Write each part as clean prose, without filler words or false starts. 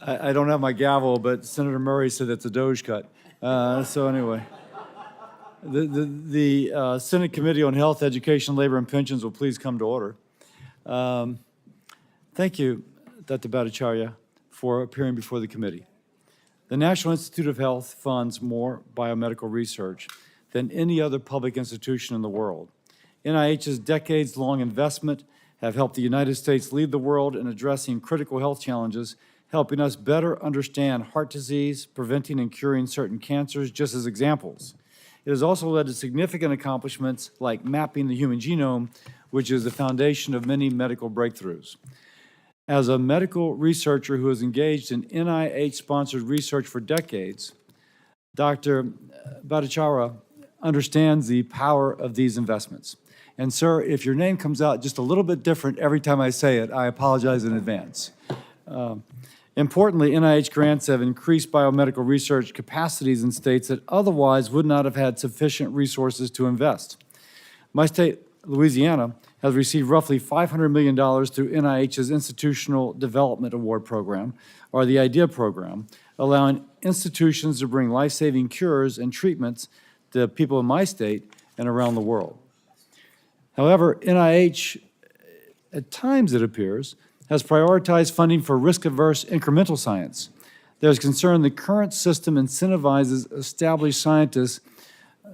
I don't have my gavel, but Senator Murray said that's a Doge cut. So anyway, the Senate Committee on Health, Education, Labor, and Pensions will please come to order. Thank you, Dr. Bhattacharya, for appearing before the committee. The National Institute of Health funds more biomedical research than any other public institution in the world. NIH's decades-long investment have helped the United States lead the world in addressing critical health challenges, helping us better understand heart disease, preventing and curing certain cancers, just as examples. It has also led to significant accomplishments like mapping the human genome, which is the foundation of many medical breakthroughs. As a medical researcher who has engaged in NIH-sponsored research for decades, Dr. Bhattacharya understands the power of these investments. And sir, if your name comes out just a little bit different every time I say it, I apologize in advance. Importantly, NIH grants have increased biomedical research capacities in states that otherwise would not have had sufficient resources to invest. My state, Louisiana, has received roughly $500 million through NIH's Institutional Development Award Program, or the IDEA program, allowing institutions to bring life-saving cures and treatments to people in my state and around the world. However, NIH, at times it appears, has prioritized funding for risk-averse incremental science. There's concern the current system incentivizes established scientists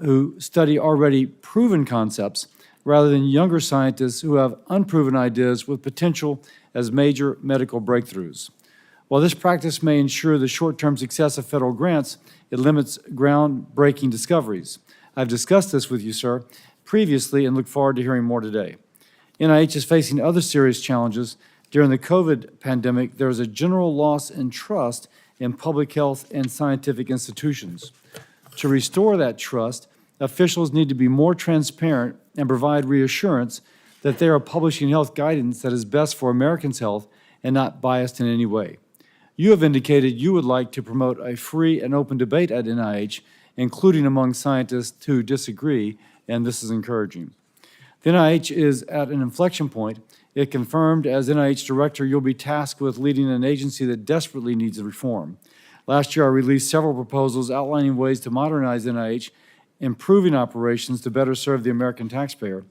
who study already proven concepts rather than younger scientists who have unproven ideas with potential as major medical breakthroughs. While this practice may ensure the short-term success of federal grants, it limits groundbreaking discoveries. I've discussed this with you, sir, previously and look forward to hearing more today. NIH is facing other serious challenges. During the COVID pandemic, there was a general loss in trust in public health and scientific institutions. To restore that trust, officials need to be more transparent and provide reassurance that they are publishing health guidance that is best for Americans' health and not biased in any way. You have indicated you would like to promote a free and open debate at NIH, including among scientists who disagree, and this is encouraging. The NIH is at an inflection point. It confirmed as NIH director, you'll be tasked with leading an agency that desperately needs a reform. Last year, I released several proposals outlining ways to modernize NIH, improving operations to better serve the American taxpayer.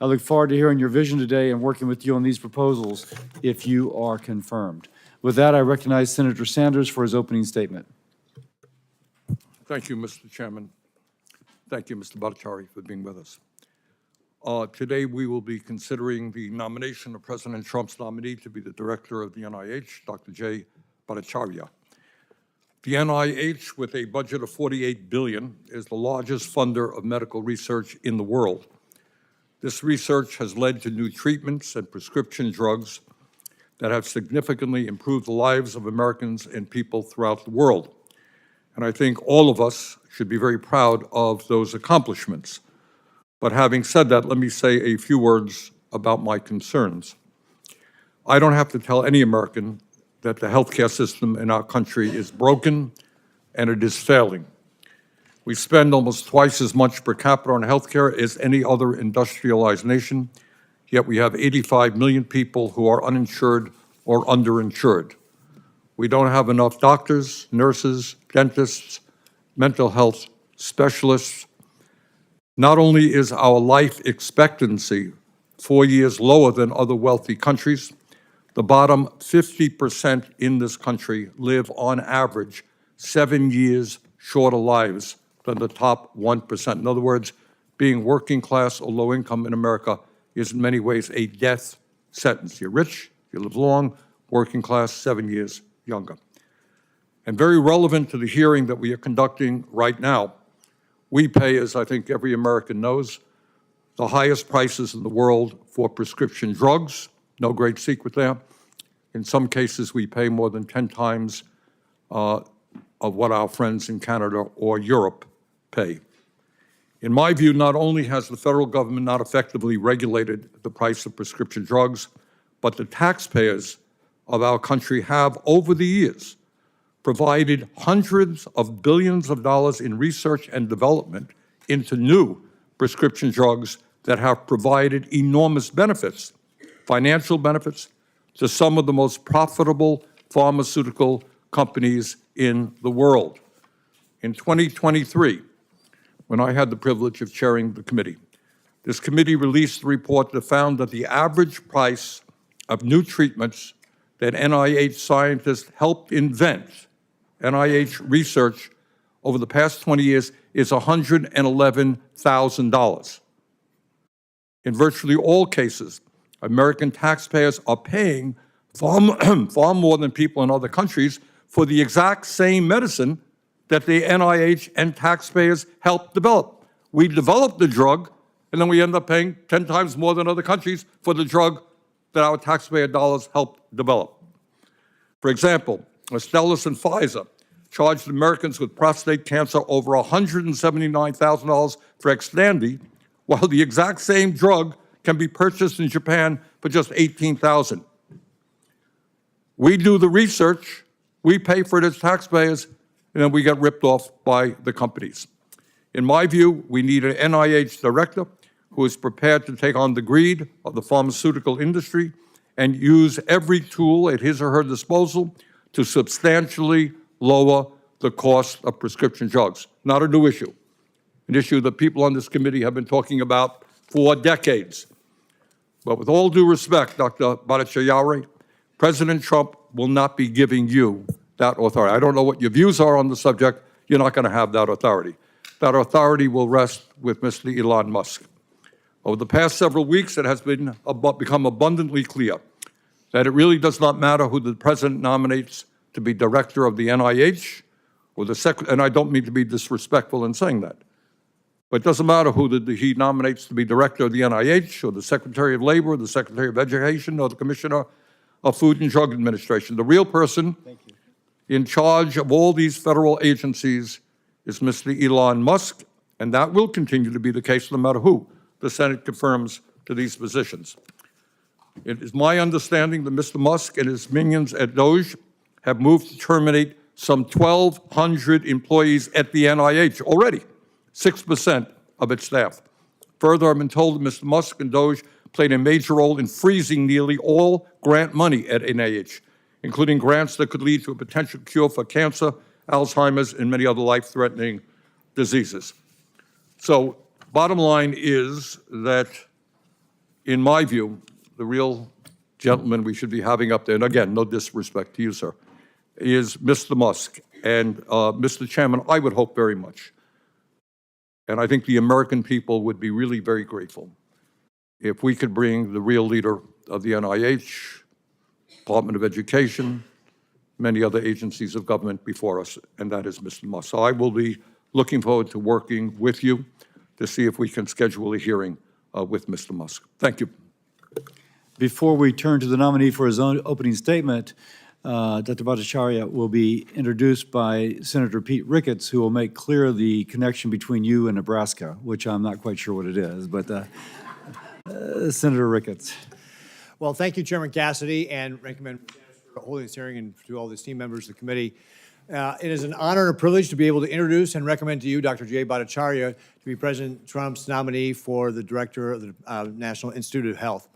I look forward to hearing your vision today and working with you on these proposals if you are confirmed. With that, I recognize Senator Sanders for his opening statement. Thank you, Mr. Chairman. Thank you, Mr. Bhattacharya, for being with us. Today, we will be considering the nomination of President Trump's nominee to be the director of the NIH, Dr. Jay Bhattacharya. The NIH, with a budget of $48 billion, is the largest funder of medical research in the world. This research has led to new treatments and prescription drugs that have significantly improved the lives of Americans and people throughout the world. And I think all of us should be very proud of those accomplishments. But having said that, let me say a few words about my concerns. I don't have to tell any American that the healthcare system in our country is broken and it is failing. We spend almost twice as much per capita on healthcare as any other industrialized nation, yet we have 85 million people who are uninsured or underinsured. We don't have enough doctors, nurses, dentists, mental health specialists. Not only is our life expectancy 4 years lower than other wealthy countries, the bottom 50% in this country live on average 7 years shorter lives than the top 1%. In other words, being working class or low income in America is in many ways a death sentence. You're rich, you live long, working class, 7 years younger. And very relevant to the hearing that we are conducting right now, we pay, as I think every American knows, the highest prices in the world for prescription drugs. No great secret there. In some cases, we pay more than 10 times of what our friends in Canada or Europe pay. In my view, not only has the federal government not effectively regulated the price of prescription drugs, but the taxpayers of our country have, over the years, provided hundreds of billions of dollars in research and development into new prescription drugs that have provided enormous benefits, financial benefits, to some of the most profitable pharmaceutical companies in the world. In 2023, when I had the privilege of chairing the committee, this committee released a report that found that the average price of new treatments that NIH scientists helped invent, NIH research over the past 20 years, is $111,000. In virtually all cases, American taxpayers are paying far more than people in other countries for the exact same medicine that the NIH and taxpayers helped develop. We developed the drug, and then we end up paying 10 times more than other countries for the drug that our taxpayer dollars helped develop. For example, Astellas and Pfizer charged Americans with prostate cancer over $179,000 for Xtandi, while the exact same drug can be purchased in Japan for just $18,000. We do the research, we pay for it as taxpayers, and then we get ripped off by the companies. In my view, we need an NIH director who is prepared to take on the greed of the pharmaceutical industry and use every tool at his or her disposal to substantially lower the cost of prescription drugs. Not a new issue, an issue that people on this committee have been talking about for decades. But with all due respect, Dr. Bhattacharya, President Trump will not be giving you that authority. I don't know what your views are on the subject. You're not going to have that authority. That authority will rest with Mr. Elon Musk. Over the past several weeks, it has become abundantly clear that it really does not matter who the president nominates to be director of the NIH or and I don't mean to be disrespectful in saying that, but it doesn't matter who he nominates to be director of the NIH or the Secretary of Labor or the Secretary of Education or the Commissioner of Food and Drug Administration. The real person in charge of all these federal agencies is Mr. Elon Musk, and that will continue to be the case no matter who the Senate confirms to these positions. It is my understanding that Mr. Musk and his minions at DOJ have moved to terminate some 1,200 employees at the NIH already, 6% of its staff. Further, I've been told that Mr. Musk and DOJ played a major role in freezing nearly all grant money at NIH, including grants that could lead to a potential cure for cancer, Alzheimer's, and many other life-threatening diseases. So, bottom line is that, in my view, the real gentleman we should be having up there, and again, no disrespect to you, sir, is Mr. Musk. And Mr. Chairman, I would hope very much, and I think the American people would be really very grateful if we could bring the real leader of the NIH, Department of Education, many other agencies of government before us, and that is Mr. Musk. So I will be looking forward to working with you to see if we can schedule a hearing with Mr. Musk. Thank you. Before we turn to the nominee for his own opening statement, Dr. Bhattacharya will be introduced by Senator Pete Ricketts, who will make clear the connection between you and Nebraska, which I'm not quite sure what it is, but Senator Ricketts. Well, thank you, Chairman Cassidy, and Ranking Member for holding this hearing, and to all the esteemed members of the committee. It is an honor and a privilege to be able to introduce and recommend to you Dr. Jay Bhattacharya to be President Trump's nominee for the Director of the National Institute of Health.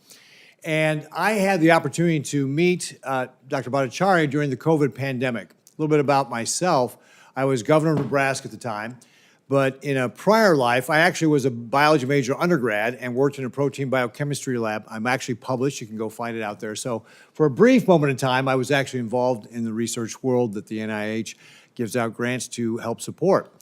And I had the opportunity to meet Dr. Bhattacharya during the COVID pandemic. A little bit about myself. I was governor of Nebraska at the time, but in a prior life, I actually was a biology major undergrad and worked in a protein biochemistry lab. I'm actually published. You can go find it out there. So for a brief moment in time, I was actually involved in the research world that the NIH gives out grants to help support.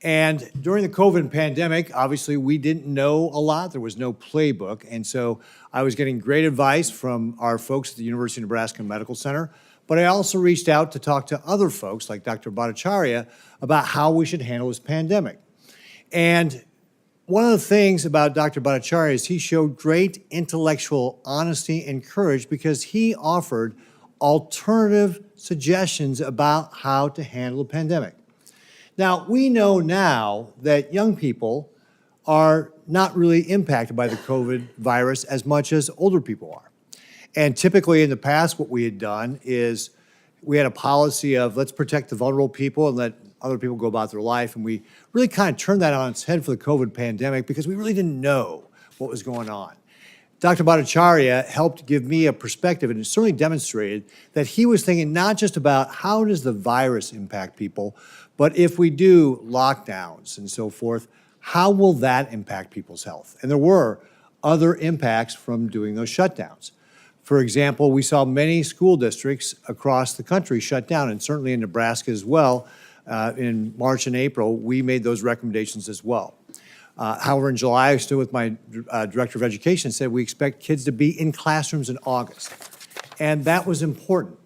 And during the COVID pandemic, obviously, we didn't know a lot. There was no playbook. And so I was getting great advice from our folks at the University of Nebraska Medical Center. But I also reached out to talk to other folks like Dr. Bhattacharya about how we should handle this pandemic. And one of the things about Dr. Bhattacharya is he showed great intellectual honesty and courage because he offered alternative suggestions about how to handle the pandemic. Now, we know now that young people are not really impacted by the COVID virus as much as older people are. And typically in the past, what we had done is we had a policy of let's protect the vulnerable people and let other people go about their life. And we really kind of turned that on its head for the COVID pandemic because we really didn't know what was going on. Dr. Bhattacharya helped give me a perspective, and it certainly demonstrated that he was thinking not just about how does the virus impact people, but if we do lockdowns and so forth, how will that impact people's health? And there were other impacts from doing those shutdowns. For example, we saw many school districts across the country shut down, and certainly in Nebraska as well. In March and April, we made those recommendations as well. However, in July, I stood with my director of education and said we expect kids to be in classrooms in August. And that was important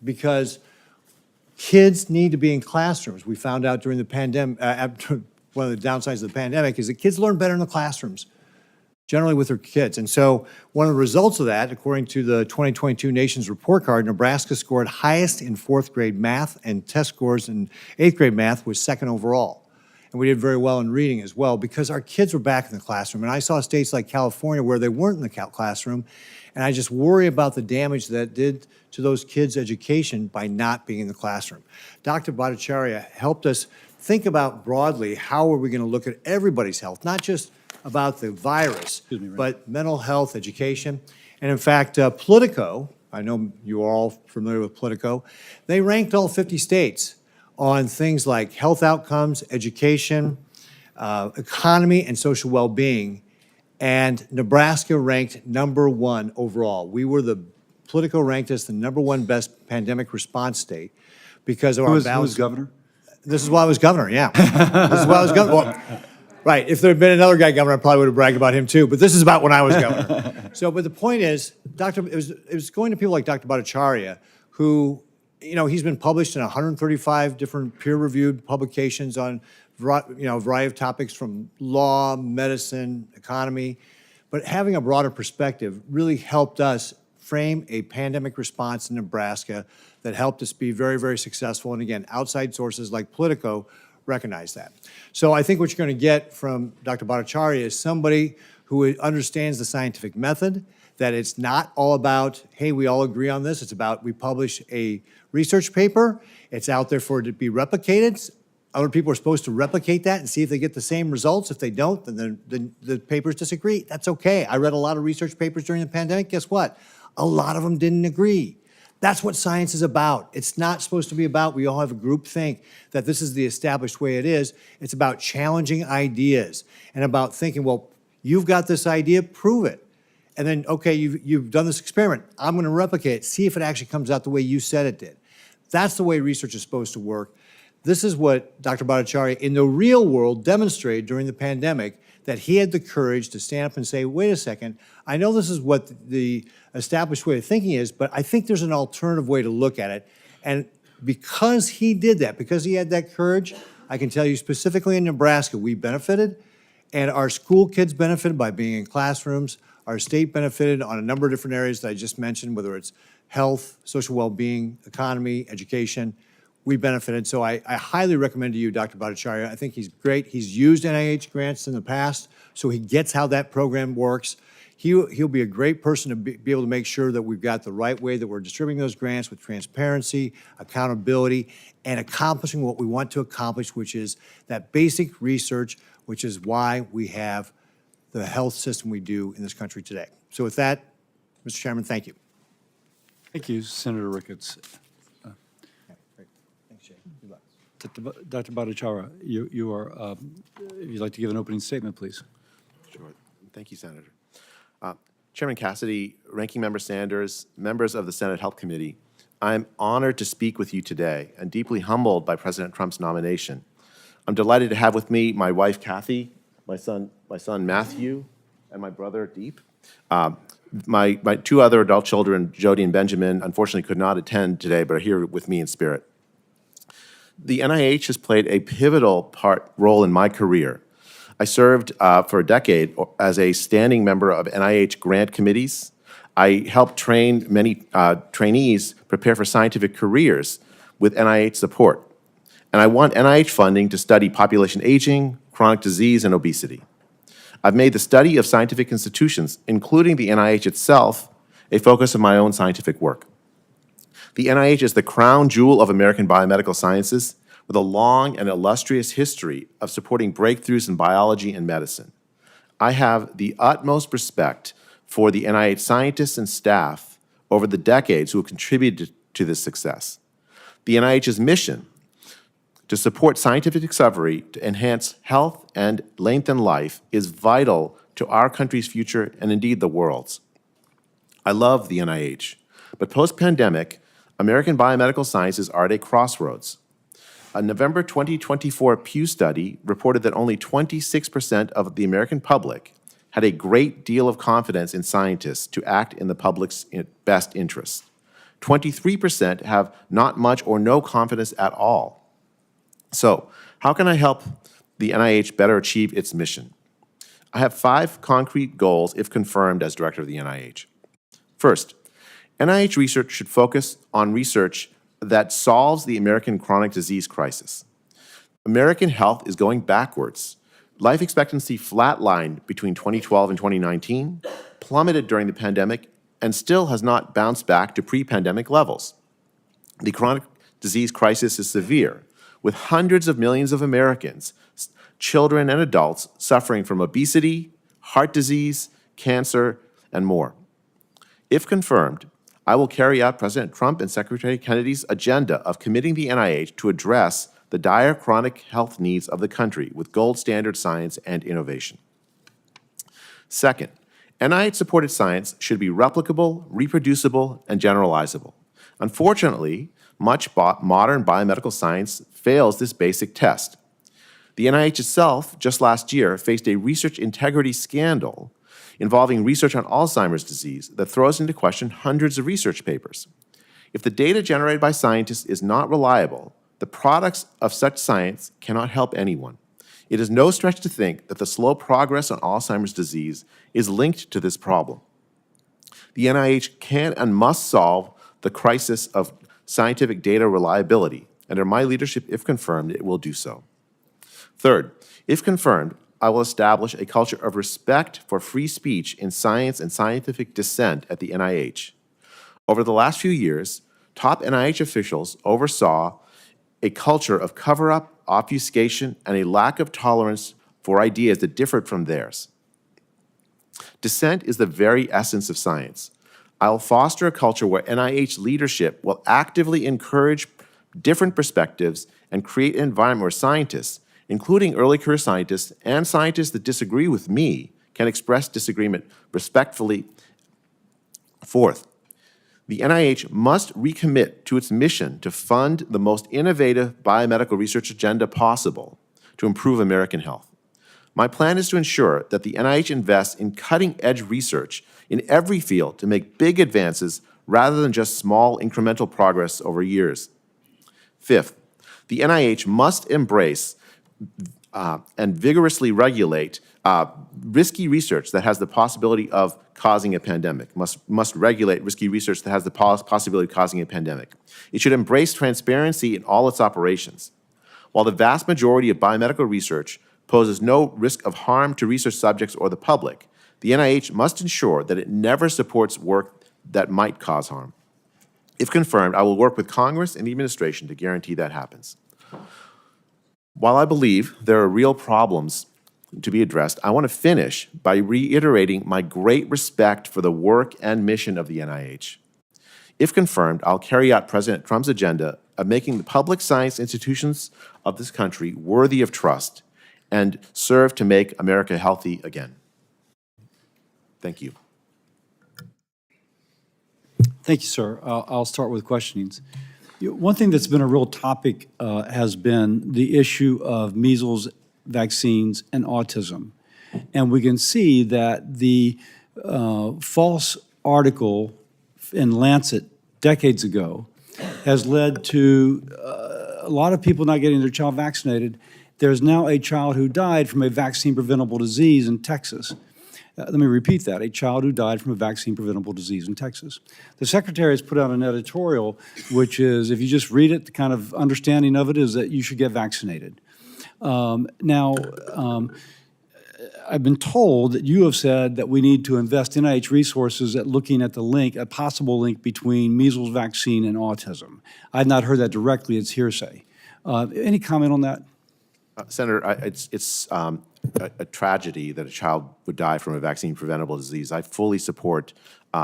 because kids need to be in classrooms. We found out during the pandemic, one of the downsides of the pandemic is that kids learn better in the classrooms, generally with their kids. And so one of the results of that, according to the 2022 Nation's Report Card, Nebraska scored highest in 4th grade math, and test scores in 8th grade math was second overall. And we did very well in reading as well because our kids were back in the classroom. And I saw states like California where they weren't in the classroom, and I just worry about the damage that did to those kids' education by not being in the classroom. Dr. Bhattacharya helped us think about broadly how are we going to look at everybody's health, not just about the virus, but mental health, education. And in fact, Politico, I know you are all familiar with Politico, they ranked all 50 states on things like health outcomes, education, economy, and social well-being. And Nebraska ranked #1 overall. Politico ranked us the #1 best pandemic response state because of our Who balance. was governor? This is why I was governor, yeah. This is why I was governor. Well, right, if there had been another guy governor, I probably would have bragged about him too, but this is about when I was governor. So, but the point is, it was going to people like Dr. Bhattacharya, who, you know, he's been published in 135 different peer-reviewed publications on, a variety of topics from law, medicine, economy. But having a broader perspective really helped us frame a pandemic response in Nebraska that helped us be very, very successful. And again, outside sources like Politico recognize that. So I think what you're going to get from Dr. Bhattacharya is somebody who understands the scientific method, that it's not all about, hey, we all agree on this. It's about we publish a research paper. It's out there for it to be replicated. Other people are supposed to replicate that and see if they get the same results. If they don't, then the papers disagree. That's okay. I read a lot of research papers during the pandemic. Guess what? A lot of them didn't agree. That's what science is about. It's not supposed to be about we all have a group think that this is the established way it is. It's about challenging ideas and about thinking, well, you've got this idea, prove it. And then, okay, you've done this experiment. I'm going to replicate it, see if it actually comes out the way you said it did. That's the way research is supposed to work. This is what Dr. Bhattacharya in the real world demonstrated during the pandemic, that he had the courage to stand up and say, wait a second, I know this is what the established way of thinking is, but I think there's an alternative way to look at it. And because he did that, because he had that courage, I can tell you specifically in Nebraska, we benefited, and our school kids benefited by being in classrooms. Our state benefited on a number of different areas that I just mentioned, whether it's health, social well-being, economy, education. We benefited. So I highly recommend to you, Dr. Bhattacharya. I think he's great. He's used NIH grants in the past, so he gets how that program works. He'll be a great person to be able to make sure that we've got the right way that we're distributing those grants with transparency, accountability, and accomplishing what we want to accomplish, which is that basic research, which is why we have the health system we do in this country today. So with that, Mr. Chairman, thank you. Thank you, Senator Ricketts. Thanks, Jay. Dr. Bhattacharya, you are, if you'd like to give an opening statement, please. Sure. Thank you, Senator. Chairman Cassidy, Ranking Member Sanders, members of the Senate Health Committee, I'm honored to speak with you today and deeply humbled by President Trump's nomination. I'm delighted to have with me my wife, Kathy, my son Matthew, and my brother, Deep. My two other adult children, Jody and Benjamin, unfortunately could not attend today, but are here with me in spirit. The NIH has played a pivotal role in my career. I served for a decade as a standing member of NIH grant committees. I helped train many trainees prepare for scientific careers with NIH support. And I want NIH funding to study population aging, chronic disease, and obesity. I've made the study of scientific institutions, including the NIH itself, a focus of my own scientific work. The NIH is the crown jewel of American biomedical sciences, with a long and illustrious history of supporting breakthroughs in biology and medicine. I have the utmost respect for the NIH scientists and staff over the decades who have contributed to this success. The NIH's mission to support scientific discovery to enhance health and lengthen life is vital to our country's future and indeed the world's. I love the NIH, but post-pandemic, American biomedical sciences are at a crossroads. A November 2024 Pew study reported that only 26% of the American public had a great deal of confidence in scientists to act in the public's best interests. 23% have not much or no confidence at all. So, how can I help the NIH better achieve its mission? I have 5 concrete goals if confirmed as director of the NIH. First, NIH research should focus on research that solves the American chronic disease crisis. American health is going backwards. Life expectancy flatlined between 2012 and 2019, plummeted during the pandemic, and still has not bounced back to pre-pandemic levels. The chronic disease crisis is severe, with hundreds of millions of Americans, children and adults, suffering from obesity, heart disease, cancer, and more. If confirmed, I will carry out President Trump and Secretary Kennedy's agenda of committing the NIH to address the dire chronic health needs of the country with gold standard science and innovation. Second, NIH-supported science should be replicable, reproducible, and generalizable. Unfortunately, much modern biomedical science fails this basic test. The NIH itself, just last year, faced a research integrity scandal involving research on Alzheimer's disease that throws into question hundreds of research papers. If the data generated by scientists is not reliable, the products of such science cannot help anyone. It is no stretch to think that the slow progress on Alzheimer's disease is linked to this problem. The NIH can and must solve the crisis of scientific data reliability. Under my leadership, if confirmed, it will do so. Third, if confirmed, I will establish a culture of respect for free speech in science and scientific dissent at the NIH. Over the last few years, top NIH officials oversaw a culture of cover-up, obfuscation, and a lack of tolerance for ideas that differed from theirs. Dissent is the very essence of science. I'll foster a culture where NIH leadership will actively encourage different perspectives and create an environment where scientists, including early career scientists and scientists that disagree with me, can express disagreement respectfully. Fourth, the NIH must recommit to its mission to fund the most innovative biomedical research agenda possible to improve American health. My plan is to ensure that the NIH invests in cutting-edge research in every field to make big advances rather than just small incremental progress over years. Fifth, the NIH must embrace and vigorously regulate risky research that has the possibility of causing a pandemic, must regulate risky research that has the possibility of causing a pandemic. It should embrace transparency in all its operations. While the vast majority of biomedical research poses no risk of harm to research subjects or the public, the NIH must ensure that it never supports work that might cause harm. If confirmed, I will work with Congress and the administration to guarantee that happens. While I believe there are real problems to be addressed, I want to finish by reiterating my great respect for the work and mission of the NIH. If confirmed, I'll carry out President Trump's agenda of making the public science institutions of this country worthy of trust and serve to make America healthy again. Thank you. Thank you, sir. I'll start with questionings. One thing that's been a real topic has been the issue of measles vaccines and autism. And we can see that the false article in Lancet decades ago has led to a lot of people not getting their child vaccinated. There's now a child who died from a vaccine-preventable disease in Texas. Let me repeat that, a child who died from a vaccine-preventable disease in Texas. The Secretary has put out an editorial, which is, if you just read it, the kind of understanding of it is that you should get vaccinated. I've been told that you have said that we need to invest NIH resources at looking at the link, a possible link between measles vaccine and autism. I've not heard that directly, it's hearsay. Any comment on that? Senator, a tragedy that a child would die from a vaccine-preventable disease. I fully support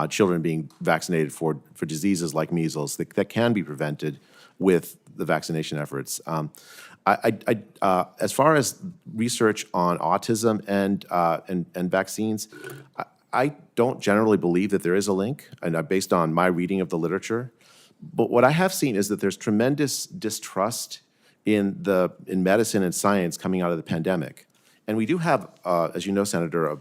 children being vaccinated for diseases like measles that can be prevented with the vaccination efforts. As far as research on autism and vaccines, I don't generally believe that there is a link, and based on my reading of the literature. But what I have seen is that there's tremendous distrust in medicine and science coming out of the pandemic. And we do have, as you know, Senator,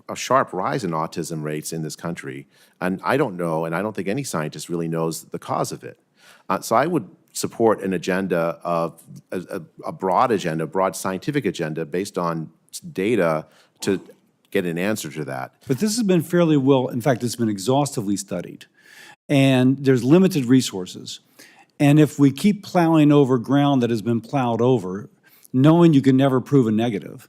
a sharp rise in autism rates in this country. And I don't know, and I don't think any scientist really knows the cause of it. So I would support an agenda of a broad scientific agenda based on data to get an answer to that. But this has been fairly well, in fact, it's been exhaustively studied. And there's limited resources. And if we keep plowing over ground that has been plowed over, knowing you can never prove a negative,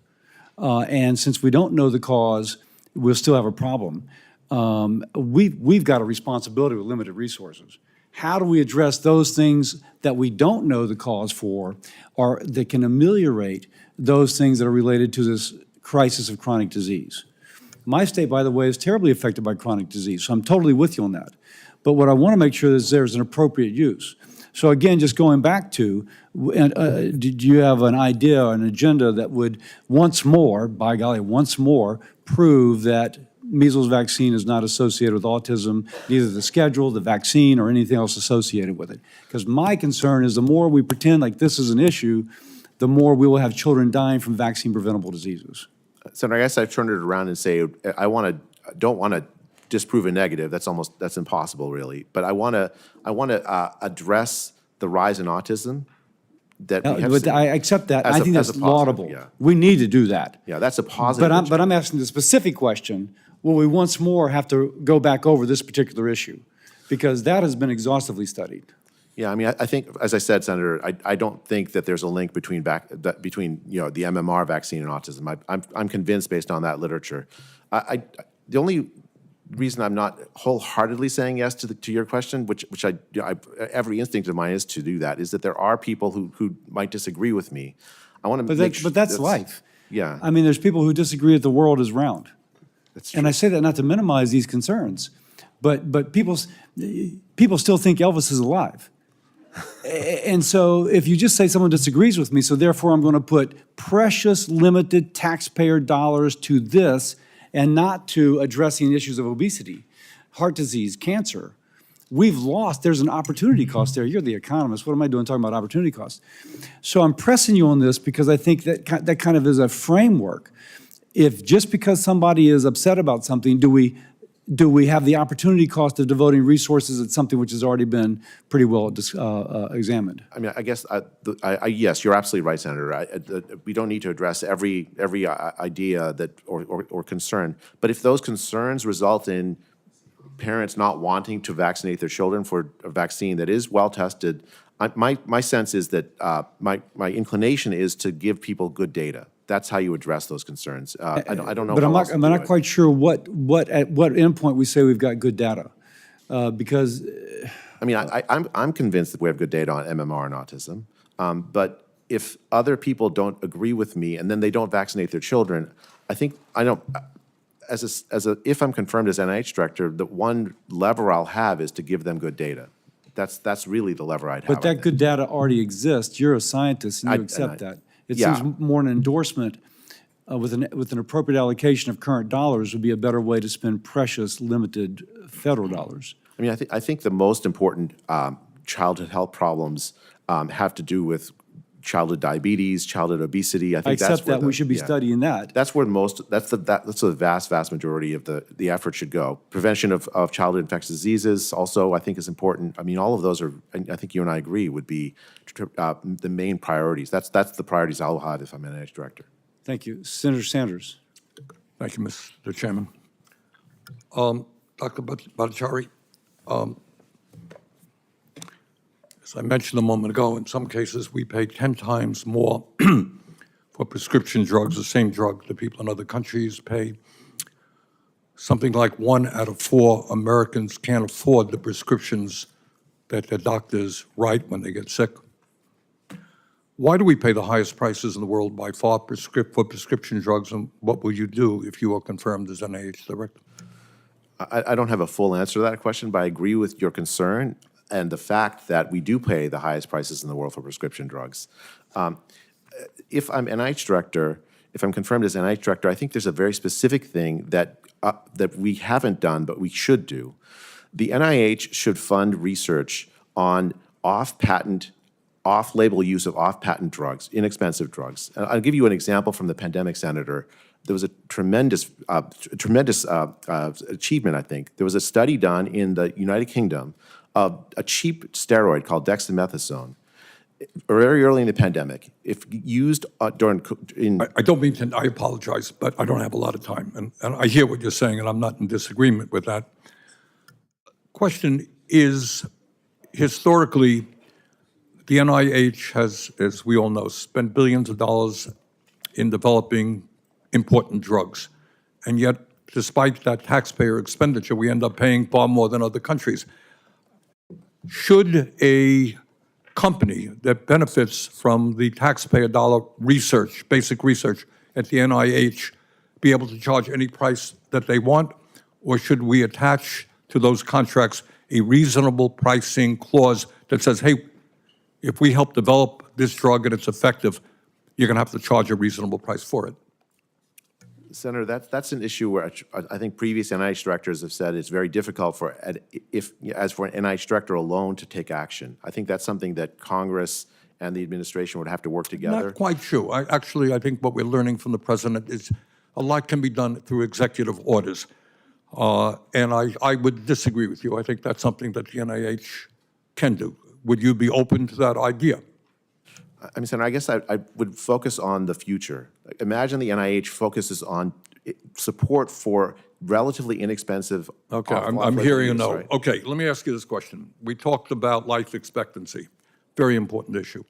and since we don't know the cause, we'll still have a problem. We've got a responsibility with limited resources. How do we address those things that we don't know the cause for, or that can ameliorate those things that are related to this crisis of chronic disease? My state, by the way, is terribly affected by chronic disease, so I'm totally with you on that. But what I want to make sure is there's an appropriate use. So again, just going back to, do you have an idea, an agenda that would once more, by golly, once more, prove that measles vaccine is not associated with autism, neither the schedule, the vaccine, or anything else associated with it? Because my concern is the more we pretend like this is an issue, the more we will have children dying from vaccine-preventable diseases. Senator, I guess I've turned it around and say don't want to disprove a negative. That's impossible, really. But I want to address the rise in autism that we have seen. I accept that. as I a- think as that's a positive, laudable. yeah. We need to do that. Yeah, that's a positive. But I'm asking the specific question, will we once more have to go back over this particular issue? Because that has been exhaustively studied. Yeah, I mean, I think, as I said, Senator, I don't think that there's a link between the MMR vaccine and autism. I'm convinced based on that literature. The only reason I'm not wholeheartedly saying yes to your question, which every instinct of mine is to do that, is that there are people who might disagree with me. I want to make sure. But that's life. Yeah. I mean, there's people who disagree that the world is round. That's true. And I say that not to minimize these concerns, but people still think Elvis is alive. And so if you just say someone disagrees with me, so therefore I'm going to put precious limited taxpayer dollars to this and not to addressing issues of obesity, heart disease, cancer. We've lost, there's an opportunity cost there. You're the economist. What am I doing talking about opportunity cost? So I'm pressing you on this because I think that kind of is a framework. If just because somebody is upset about something, do we have the opportunity cost of devoting resources at something which has already been pretty well examined? I mean, I guess, yes, you're absolutely right, Senator. We don't need to address every idea that or concern. But if those concerns result in parents not wanting to vaccinate their children for a vaccine that is well-tested, my sense is that my inclination is to give people good data. That's how you address those concerns. I don't know. But how else to I'm do not it. quite sure at what endpoint we say we've got good data. Because I mean, I'm convinced that we have good data on MMR and autism. But if other people don't agree with me and then they don't vaccinate their children, if I'm confirmed as NIH director, the one lever I'll have is to give them good data. That's really the lever I'd have. But that good data already exists. You're a scientist and you accept that. It yeah. seems more an endorsement with an appropriate allocation of current dollars would be a better way to spend precious, limited federal dollars. I mean, I think the most important childhood health problems have to do with childhood diabetes, childhood obesity. I think Except that we should be studying that. That's where that's the vast majority of the effort should go. Prevention of childhood infectious diseases also, I think, is important. I mean, all of those are, I think you and I agree, would be the main priorities. That's the priorities I'll have if I'm NIH director. Thank you. Senator Sanders. Thank you, Mr. Chairman. Dr. Bhattacharya, as I mentioned a moment ago, in some cases we pay 10 times more for prescription drugs, the same drug that people in other countries pay. Something like 1 out of 4 Americans can't afford the prescriptions that their doctors write when they get sick. Why do we pay the highest prices in the world by far for prescription drugs, and what will you do if you are confirmed as NIH director? I don't have a full answer to that question, but I agree with your concern and the fact that we do pay the highest prices in the world for prescription drugs. If I'm NIH director, if I'm confirmed as NIH director, I think there's a very specific thing that we haven't done, but we should do. The NIH should fund research on off-patent, off-label use of off-patent drugs, inexpensive drugs. And I'll give you an example from the pandemic, Senator. There was a tremendous achievement, I think. There was a study done in the United Kingdom of a cheap steroid called dexamethasone, very early in the pandemic. If used I don't mean to, I apologize, but I don't have a lot of time. And I hear what you're saying, and I'm not in disagreement with that. Question is, historically, the NIH has, as we all know, spent billions of dollars in developing important drugs. And yet, despite that taxpayer expenditure, we end up paying far more than other countries. Should a company that benefits from the taxpayer dollar research, basic research at the NIH, be able to charge any price that they want? Or should we attach to those contracts a reasonable pricing clause that says, hey, if we help develop this drug and it's effective, you're going to have to charge a reasonable price for it? Senator, that's an issue where I think previous NIH directors have said it's very difficult for an NIH director alone to take action. I think that's something that Congress and the administration would have to work together. Not quite true. I think what we're learning from the president is a lot can be done through executive orders. And I would disagree with you. I think that's something that the NIH can do. Would you be open to that idea? I mean, Senator, I guess I would focus on the future. Imagine the NIH focuses on support for relatively inexpensive. Okay, I'm hearing a no. Right? Okay, let me ask you this question. We talked about life expectancy, very important issue.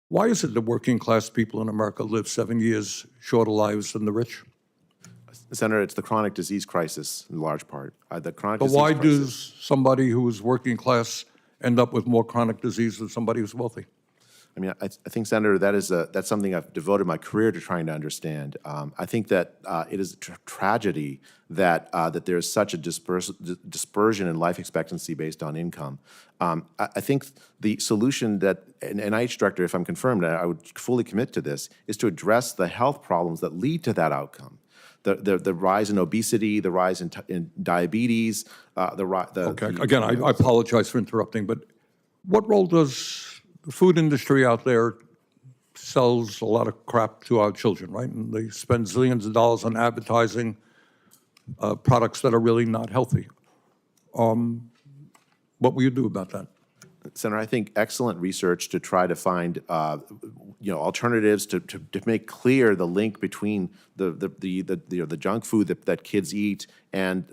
Why is it that working class people in America live 7 years shorter lives than the rich? Senator, it's the chronic disease crisis in large part. The chronic but disease why crisis. does somebody who is working class end up with more chronic disease than somebody who's wealthy? I mean, I think, Senator, that's something I've devoted my career to trying to understand. I think that it is a tragedy that there is such a dispersion in life expectancy based on income. I think the solution that an NIH director, if I'm confirmed, I would fully commit to this, is to address the health problems that lead to that outcome. The rise in obesity, the rise in diabetes, Again, I apologize for interrupting, but what role does the food industry out there sells a lot of crap to our children, right? And they spend zillions of dollars on advertising products that are really not healthy. What will you do about that? Senator, I think excellent research to try to find alternatives to make clear the link between the junk food that kids eat and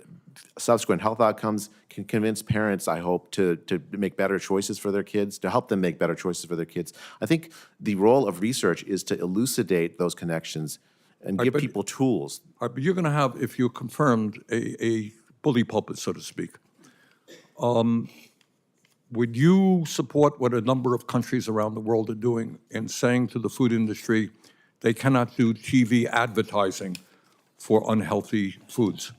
subsequent health outcomes can convince parents, I hope, to make better choices for their kids, to help them make better choices for their kids. I think the role of research is to elucidate those connections and give people tools. But you're going to have, if you're confirmed, a bully pulpit, so to speak. Would you support what a number of countries around the world are doing in saying to the food industry they cannot do TV advertising for unhealthy foods?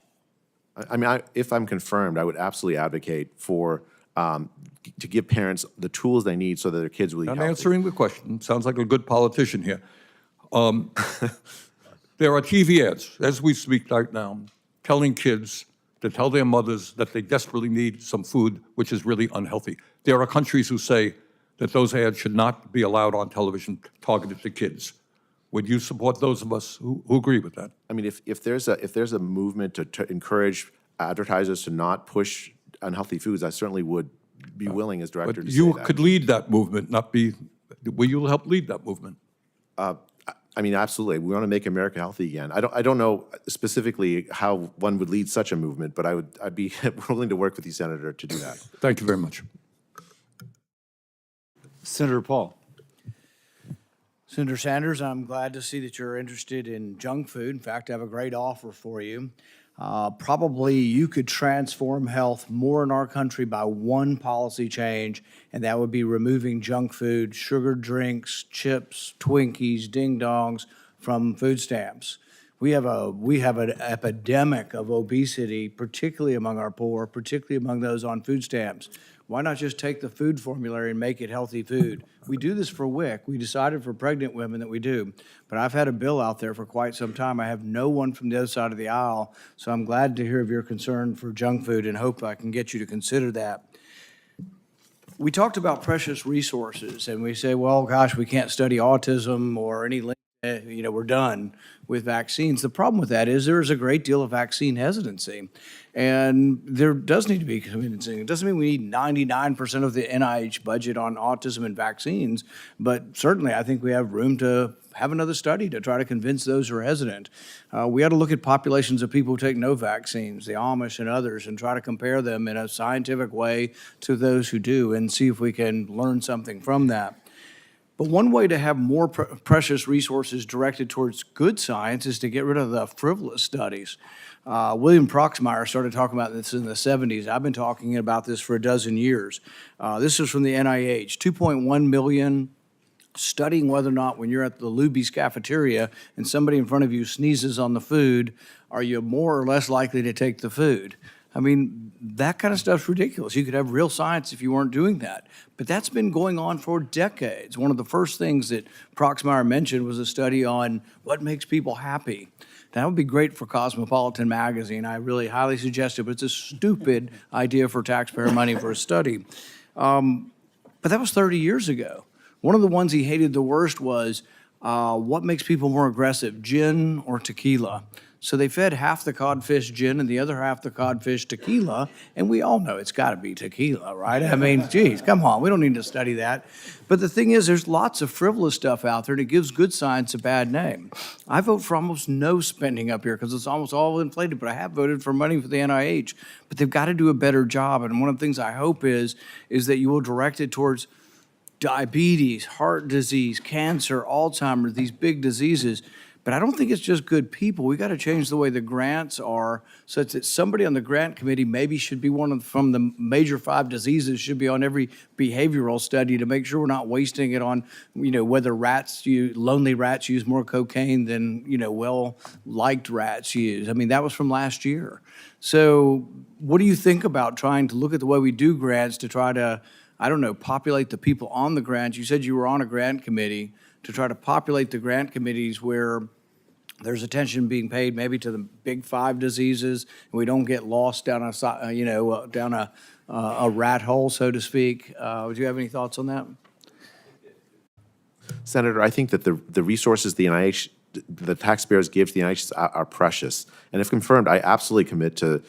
I mean, if I'm confirmed, I would absolutely advocate for to give parents the tools they need so that their kids will eat healthy. I'm answering the question. Sounds like a good politician here. There are TV ads, as we speak right now, telling kids to tell their mothers that they desperately need some food which is really unhealthy. There are countries who say that those ads should not be allowed on television targeted to kids. Would you support those of us who agree with that? I mean, if there's a movement to encourage advertisers to not push unhealthy foods, I certainly would be willing as director to say that. You could lead that movement, not be. Will you help lead that movement? I mean, absolutely. We want to make America healthy again. I don't know specifically how one would lead such a movement, but I'd be willing to work with you, Senator, to do that. Thank you very much. Senator Paul. Senator Sanders, I'm glad to see that you're interested in junk food. In fact, I have a great offer for you. Probably you could transform health more in our country by one policy change, and that would be removing junk food, sugar drinks, chips, Twinkies, ding dongs from food stamps. We have an epidemic of obesity, particularly among our poor, particularly among those on food stamps. Why not just take the food formulary and make it healthy food? We do this for WIC. We decided for pregnant women that we do. But I've had a bill out there for quite some time. I have no one from the other side of the aisle, so I'm glad to hear of your concern for junk food and hope I can get you to consider that. We talked about precious resources, and we say, well, gosh, we can't study autism or any, we're done with vaccines. The problem with that is there is a great deal of vaccine hesitancy, and there does need to be convincing. It doesn't mean we need 99% of the NIH budget on autism and vaccines, but certainly I think we have room to have another study to try to convince those who are hesitant. We ought to look at populations of people who take no vaccines, the Amish and others, and try to compare them in a scientific way to those who do and see if we can learn something from that. But one way to have more precious resources directed towards good science is to get rid of the frivolous studies. William Proxmire started talking about this in the 70s. I've been talking about this for a dozen years. This is from the NIH, 2.1 million studying whether or not when you're at the Luby's cafeteria and somebody in front of you sneezes on the food, are you more or less likely to take the food? I mean, that kind of stuff's ridiculous. You could have real science if you weren't doing that. But that's been going on for decades. One of the first things that Proxmire mentioned was a study on what makes people happy. That would be great for Cosmopolitan magazine. I really highly suggest it, but it's a stupid idea for taxpayer money for a study. But that was 30 years ago. One of the ones he hated the worst was what makes people more aggressive, gin or tequila? So they fed half the codfish gin and the other half the codfish tequila, and we all know it's got to be tequila, right? I mean, geez, come on, we don't need to study that. But the thing is, there's lots of frivolous stuff out there, and it gives good science a bad name. I vote for almost no spending up here because it's almost all inflated, but I have voted for money for the NIH. But they've got to do a better job, and one of the things I hope is that you will direct it towards diabetes, heart disease, cancer, Alzheimer's, these big diseases. But I don't think it's just good people. We got to change the way the grants are such that somebody on the grant committee maybe should be from the major 5 diseases, should be on every behavioral study to make sure we're not wasting it on, whether lonely rats use more cocaine than, well-liked rats use. I mean, that was from last year. So what do you think about trying to look at the way we do grants to try to, populate the people on the grants? You said you were on a grant committee to try to populate the grant committees where there's attention being paid maybe to the big 5 diseases, and we don't get lost down a rat hole, so to speak. Do you have any thoughts on that? Senator, I think that the resources the NIH, the taxpayers give to the NIH are precious. And if confirmed, I absolutely commit to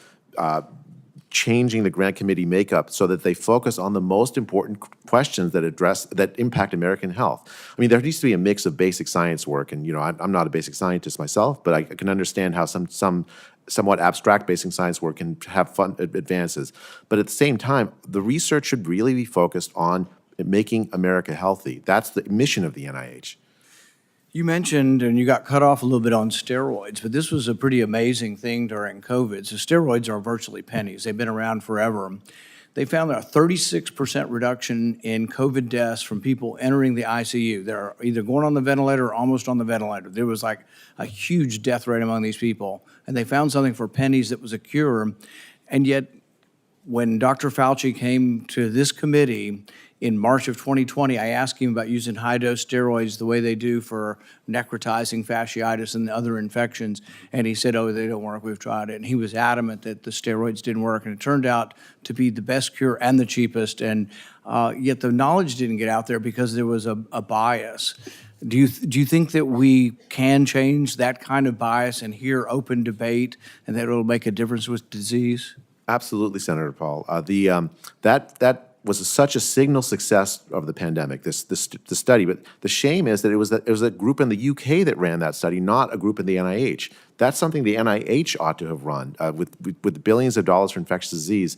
changing the grant committee makeup so that they focus on the most important questions that impact American health. I mean, there needs to be a mix of basic science work, and I'm not a basic scientist myself, but I can understand how some somewhat abstract basic science work can have fun advances. But at the same time, the research should really be focused on making America healthy. That's the mission of the NIH. You mentioned, and you got cut off a little bit on steroids, but this was a pretty amazing thing during COVID. So steroids are virtually pennies. They've been around forever. They found a 36% reduction in COVID deaths from people entering the ICU. They're either going on the ventilator or almost on the ventilator. There was like a huge death rate among these people. And they found something for pennies that was a cure. And yet, when Dr. Fauci came to this committee in March of 2020, I asked him about using high-dose steroids the way they do for necrotizing fasciitis and other infections, and he said, oh, they don't work, we've tried it. And he was adamant that the steroids didn't work, and it turned out to be the best cure and the cheapest, and yet the knowledge didn't get out there because there was a bias. Do you think that we can change that kind of bias and hear open debate, and that it'll make a difference with disease? Absolutely, Senator Paul. That was such a signal success of the pandemic, the study. But the shame is that it was a group in the UK that ran that study, not a group in the NIH. That's something the NIH ought to have run with billions of dollars for infectious disease.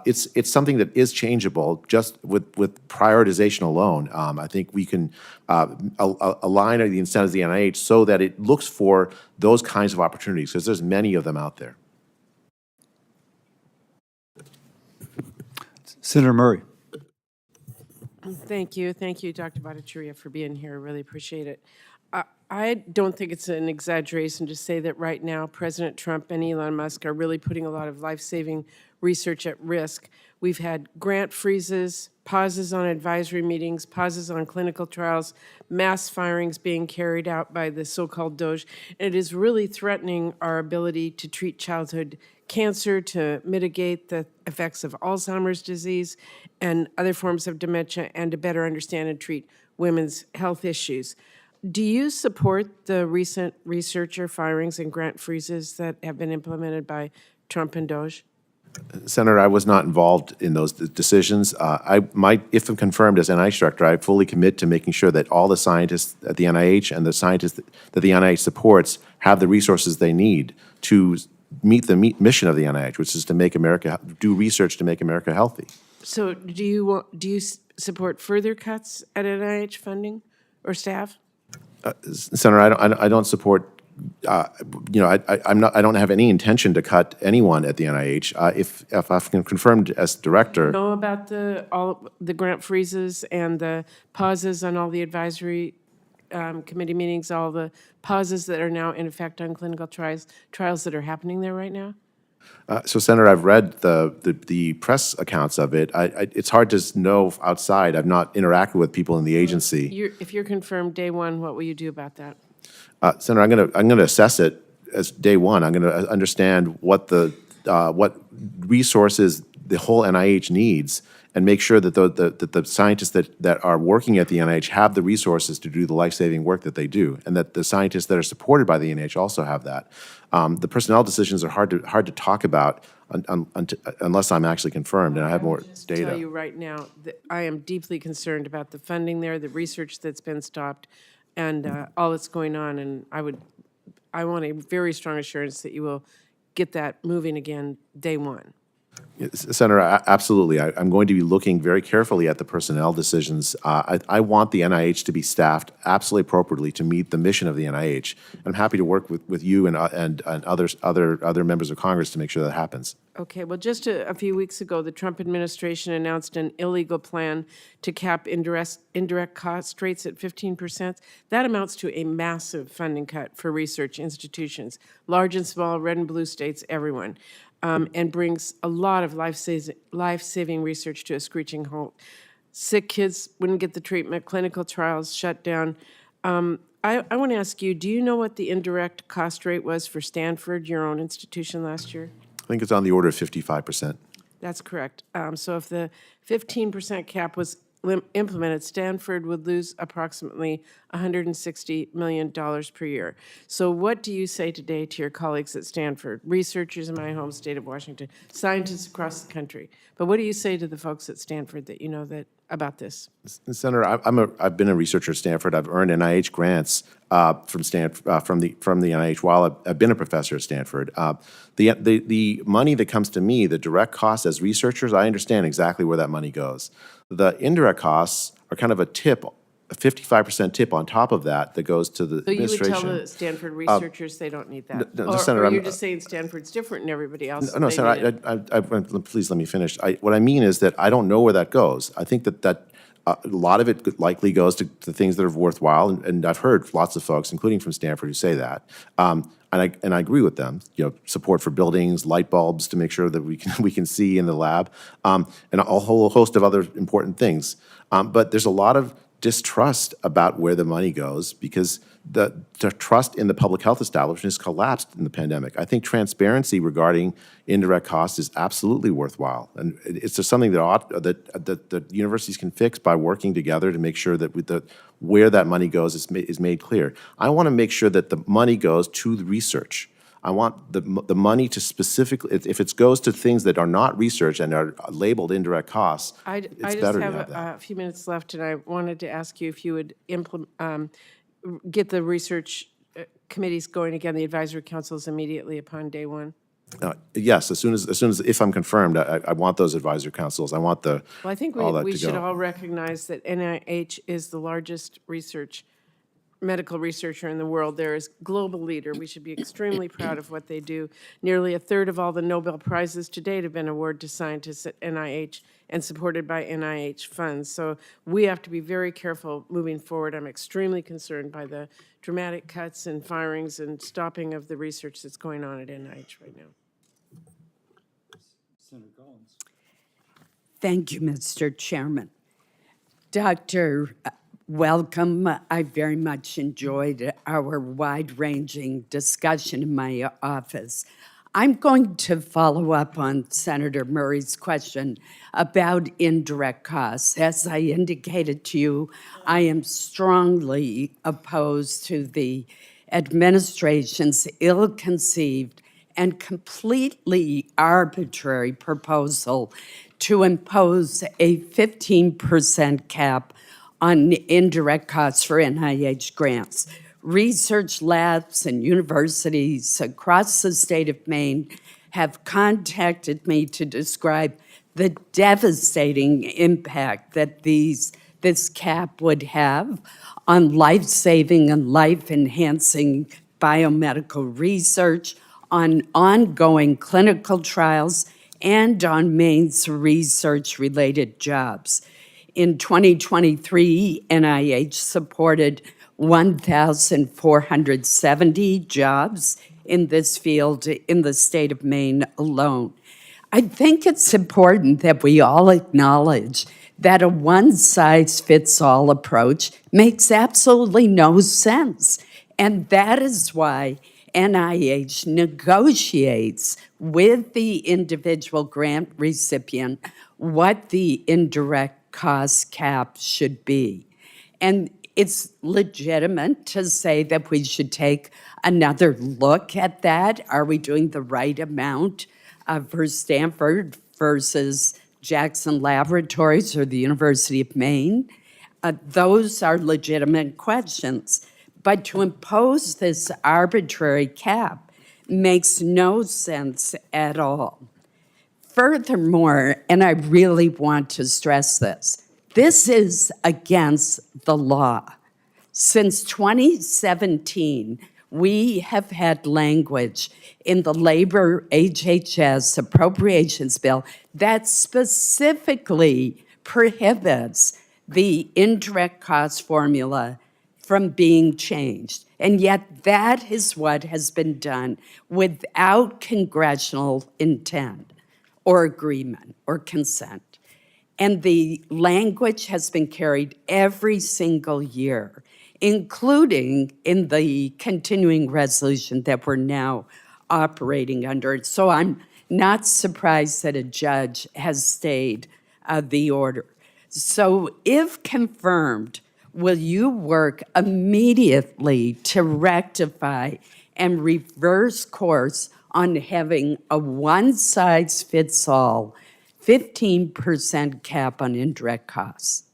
It's something that is changeable just with prioritization alone. I think we can align the incentives of the NIH so that it looks for those kinds of opportunities, because there's many of them out there. Senator Murray. Thank you. Thank you, Dr. Bhattacharya, for being here. Really appreciate it. I don't think it's an exaggeration to say that right now, President Trump and Elon Musk are really putting a lot of life-saving research at risk. We've had grant freezes, pauses on advisory meetings, pauses on clinical trials, mass firings being carried out by the so-called DOJ. And it is really threatening our ability to treat childhood cancer, to mitigate the effects of Alzheimer's disease and other forms of dementia, and to better understand and treat women's health issues. Do you support the recent researcher firings and grant freezes that have been implemented by Trump and DOJ? Senator, I was not involved in those decisions. If I'm confirmed as NIH director, I fully commit to making sure that all the scientists at the NIH and the scientists that the NIH supports have the resources they need to meet the mission of the NIH, which is to do research to make America healthy. So do you support further cuts at NIH funding or staff? Senator, I don't support. I don't have any intention to cut anyone at the NIH. If I'm confirmed as director, Know about all the grant freezes and the pauses on all the advisory committee meetings, all the pauses that are now in effect on clinical trials that are happening there right now? so Senator, I've read the press accounts of it. It's hard to know outside. I've not interacted with people in the agency. If you're confirmed day one, what will you do about that? Senator, I'm going to assess it as day one. I'm going to understand what resources the whole NIH needs, and make sure that the scientists that are working at the NIH have the resources to do the life-saving work that they do, and that the scientists that are supported by the NIH also have that. The personnel decisions are hard to talk about unless I'm actually confirmed and I have more data. I'll tell you right now that I am deeply concerned about the funding there, the research that's been stopped, and all that's going on. And I want a very strong assurance that you will get that moving again day one. Senator, absolutely. I'm going to be looking very carefully at the personnel decisions. I want the NIH to be staffed absolutely appropriately to meet the mission of the NIH. I'm happy to work with you and other members of Congress to make sure that happens. Okay, well, just a few weeks ago, the Trump administration announced an illegal plan to cap indirect cost rates at 15%. That amounts to a massive funding cut for research institutions, large and small, red and blue states, everyone, and brings a lot of life-saving research to a screeching halt. Sick kids wouldn't get the treatment, clinical trials shut down. I want to ask you, do you know what the indirect cost rate was for Stanford, your own institution, last year? I think it's on the order of 55%. That's correct. So if the 15% cap was implemented, Stanford would lose approximately $160 million per year. So what do you say today to your colleagues at Stanford, researchers in my home state of Washington, scientists across the country? But what do you say to the folks at Stanford that you know about this? Senator, I've been a researcher at Stanford. I've earned NIH grants from the NIH while I've been a professor at Stanford. The money that comes to me, the direct costs as researchers, I understand exactly where that money goes. The indirect costs are kind of a tip, a 55% tip on top of that goes to the administration. So you would tell the Stanford researchers they don't need that? No, Senator, or you're just saying Stanford's different than everybody else? No, Senator, please let me finish. What I mean is that I don't know where that goes. I think that a lot of it likely goes to things that are worthwhile, and I've heard lots of folks, including from Stanford, who say that. And I agree with them. Support for buildings, light bulbs to make sure that we can see in the lab, and a whole host of other important things. But there's a lot of distrust about where the money goes because the trust in the public health establishment has collapsed in the pandemic. I think transparency regarding indirect costs is absolutely worthwhile, and it's just something that universities can fix by working together to make sure that where that money goes is made clear. I want to make sure that the money goes to the research. I want the money to specifically, if it goes to things that are not research and are labeled indirect costs, it's better to have that. I just have a few minutes left, and I wanted to ask you if you would get the research committees going again, the advisory councils immediately upon day one. Yes, as soon as if I'm confirmed, I want those advisory councils. I want Well, I think all that we to should go. all recognize that NIH is the largest research medical researcher in the world. They're a global leader. We should be extremely proud of what they do. Nearly a third of all the Nobel Prizes to date have been awarded to scientists at NIH and supported by NIH funds. So we have to be very careful moving forward. I'm extremely concerned by the dramatic cuts and firings and stopping of the research that's going on at NIH right now. Senator Collins. Thank you, Mr. Chairman. Doctor, welcome. I very much enjoyed our wide-ranging discussion in my office. I'm going to follow up on Senator Murray's question about indirect costs. As I indicated to you, I am strongly opposed to the administration's ill-conceived and completely arbitrary proposal to impose a 15% cap on indirect costs for NIH grants. Research labs and universities across the state of Maine have contacted me to describe the devastating impact that this cap would have on life-saving and life-enhancing biomedical research, on ongoing clinical trials, and on Maine's research-related jobs. In 2023, NIH supported 1,470 jobs in this field in the state of Maine alone. I think it's important that we all acknowledge that a one-size-fits-all approach makes absolutely no sense. And that is why NIH negotiates with the individual grant recipient what the indirect cost cap should be. And it's legitimate to say that we should take another look at that. Are we doing the right amount for Stanford versus Jackson Laboratories or the University of Maine? Those are legitimate questions. But to impose this arbitrary cap makes no sense at all. Furthermore, and I really want to stress this is against the law. Since 2017, we have had language in the labor HHS appropriations bill that specifically prohibits the indirect cost formula from being changed. And yet that is what has been done without congressional intent or agreement or consent. And the language has been carried every single year, including in the continuing resolution that we're now operating under. So I'm not surprised that a judge has stayed the order. So if confirmed, will you work immediately to rectify and reverse course on having a one-size-fits-all 15% cap on indirect costs?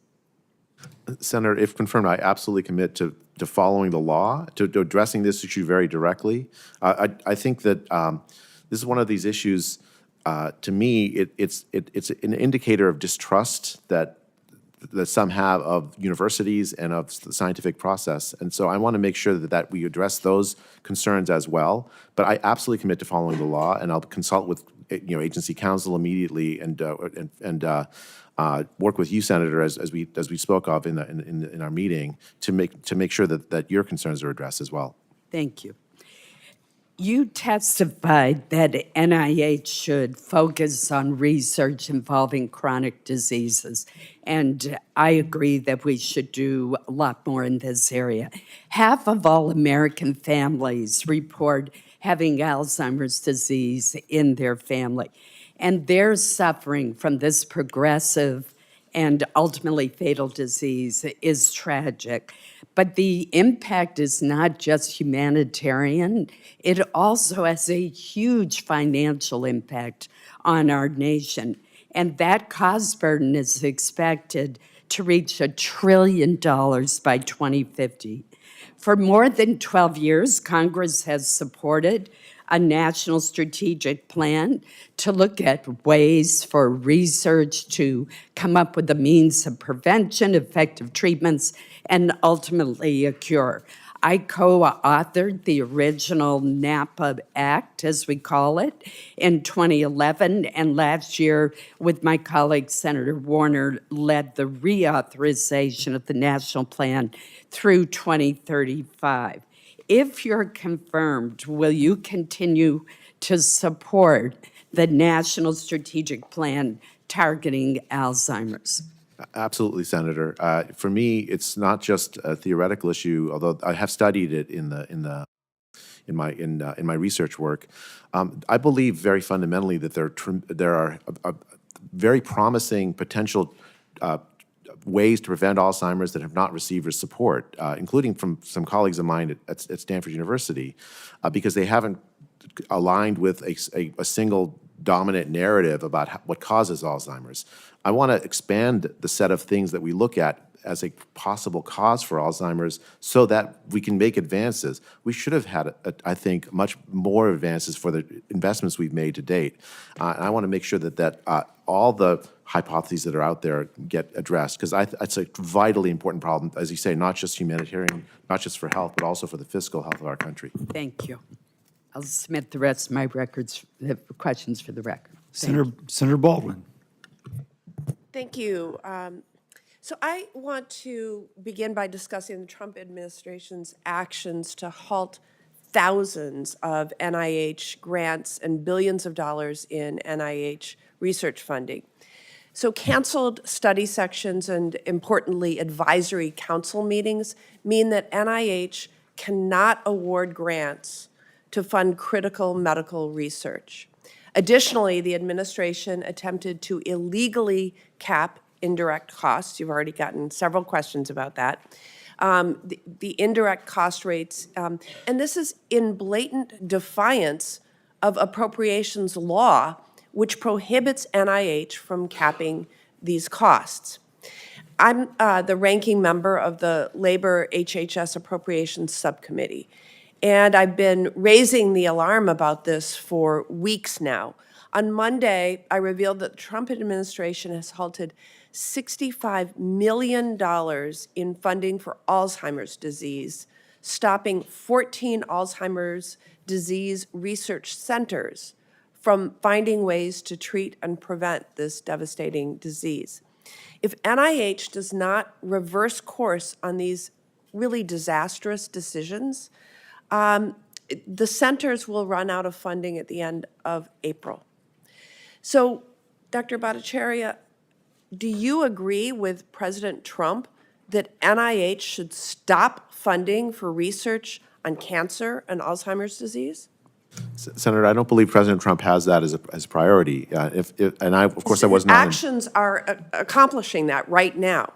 Senator, if confirmed, I absolutely commit to following the law, to addressing this issue very directly. I think that this is one of these issues, to me, it's an indicator of distrust that some have of universities and of the scientific process. And so I want to make sure that we address those concerns as well. But I absolutely commit to following the law, and I'll consult with agency counsel immediately and work with you, Senator, as we spoke of in our meeting, to make sure that your concerns are addressed as well. Thank you. You testified that NIH should focus on research involving chronic diseases, and I agree that we should do a lot more in this area. Half of all American families report having Alzheimer's disease in their family, and their suffering from this progressive and ultimately fatal disease is tragic. But the impact is not just humanitarian, it also has a huge financial impact on our nation. And that cost burden is expected to reach $1 trillion by 2050. For more than 12 years, Congress has supported a national strategic plan to look at ways for research to come up with the means of prevention, effective treatments, and ultimately a cure. I co-authored the original NAPA Act, as we call it, in 2011, and last year, with my colleague Senator Warner, led the reauthorization of the national plan through 2035. If you're confirmed, will you continue to support the national strategic plan targeting Alzheimer's? Absolutely, Senator. For me, it's not just a theoretical issue, although I have studied it in my research work. I believe very fundamentally that there are very promising potential ways to prevent Alzheimer's that have not received support, including from some colleagues of mine at Stanford University, because they haven't aligned with a single dominant narrative about what causes Alzheimer's. I want to expand the set of things that we look at as a possible cause for Alzheimer's so that we can make advances. We should have had, I think, much more advances for the investments we've made to date. And I want to make sure that all the hypotheses that are out there get addressed, because it's a vitally important problem, as you say, not just humanitarian, not just for health, but also for the fiscal health of our country. Thank you. I'll submit the rest of my questions for the record. Senator Baldwin. Thank you. So I want to begin by discussing the Trump administration's actions to halt thousands of NIH grants and billions of dollars in NIH research funding. So canceled study sections and, importantly, advisory council meetings mean that NIH cannot award grants to fund critical medical research. Additionally, the administration attempted to illegally cap indirect costs. You've already gotten several questions about that. The indirect cost rates, and this is in blatant defiance of appropriations law, which prohibits NIH from capping these costs. I'm the ranking member of the Labor HHS Appropriations Subcommittee, and I've been raising the alarm about this for weeks now. On Monday, I revealed that the Trump administration has halted $65 million in funding for Alzheimer's disease, stopping 14 Alzheimer's disease research centers from finding ways to treat and prevent this devastating disease. If NIH does not reverse course on these really disastrous decisions, the centers will run out of funding at the end of April. So, Dr. Bhattacharya, do you agree with President Trump that NIH should stop funding for research on cancer and Alzheimer's disease? Senator, I don't believe President Trump has that as a priority. And of course, I was not. Actions are accomplishing that right now.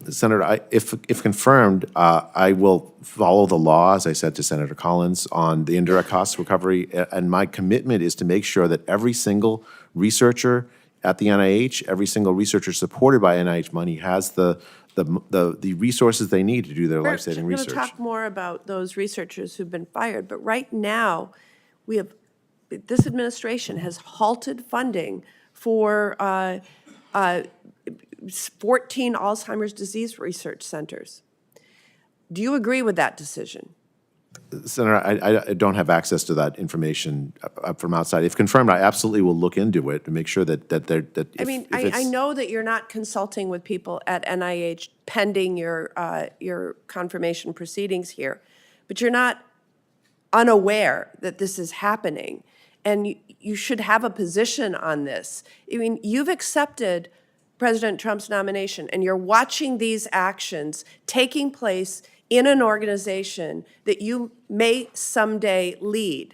Senator, if confirmed, I will follow the law, as I said to Senator Collins, on the indirect cost recovery. And my commitment is to make sure that every single researcher at the NIH, every single researcher supported by NIH money has the resources they need to do their life-saving research. We're going to talk more about those researchers who've been fired, but right now, this administration has halted funding for 14 Alzheimer's disease research centers. Do you agree with that decision? Senator, I don't have access to that information from outside. If confirmed, I absolutely will look into it to make sure that I know that you're not consulting with people at NIH pending your confirmation proceedings here, but you're not unaware that this is happening, and you should have a position on this. I mean, you've accepted President Trump's nomination, and you're watching these actions taking place in an organization that you may someday lead.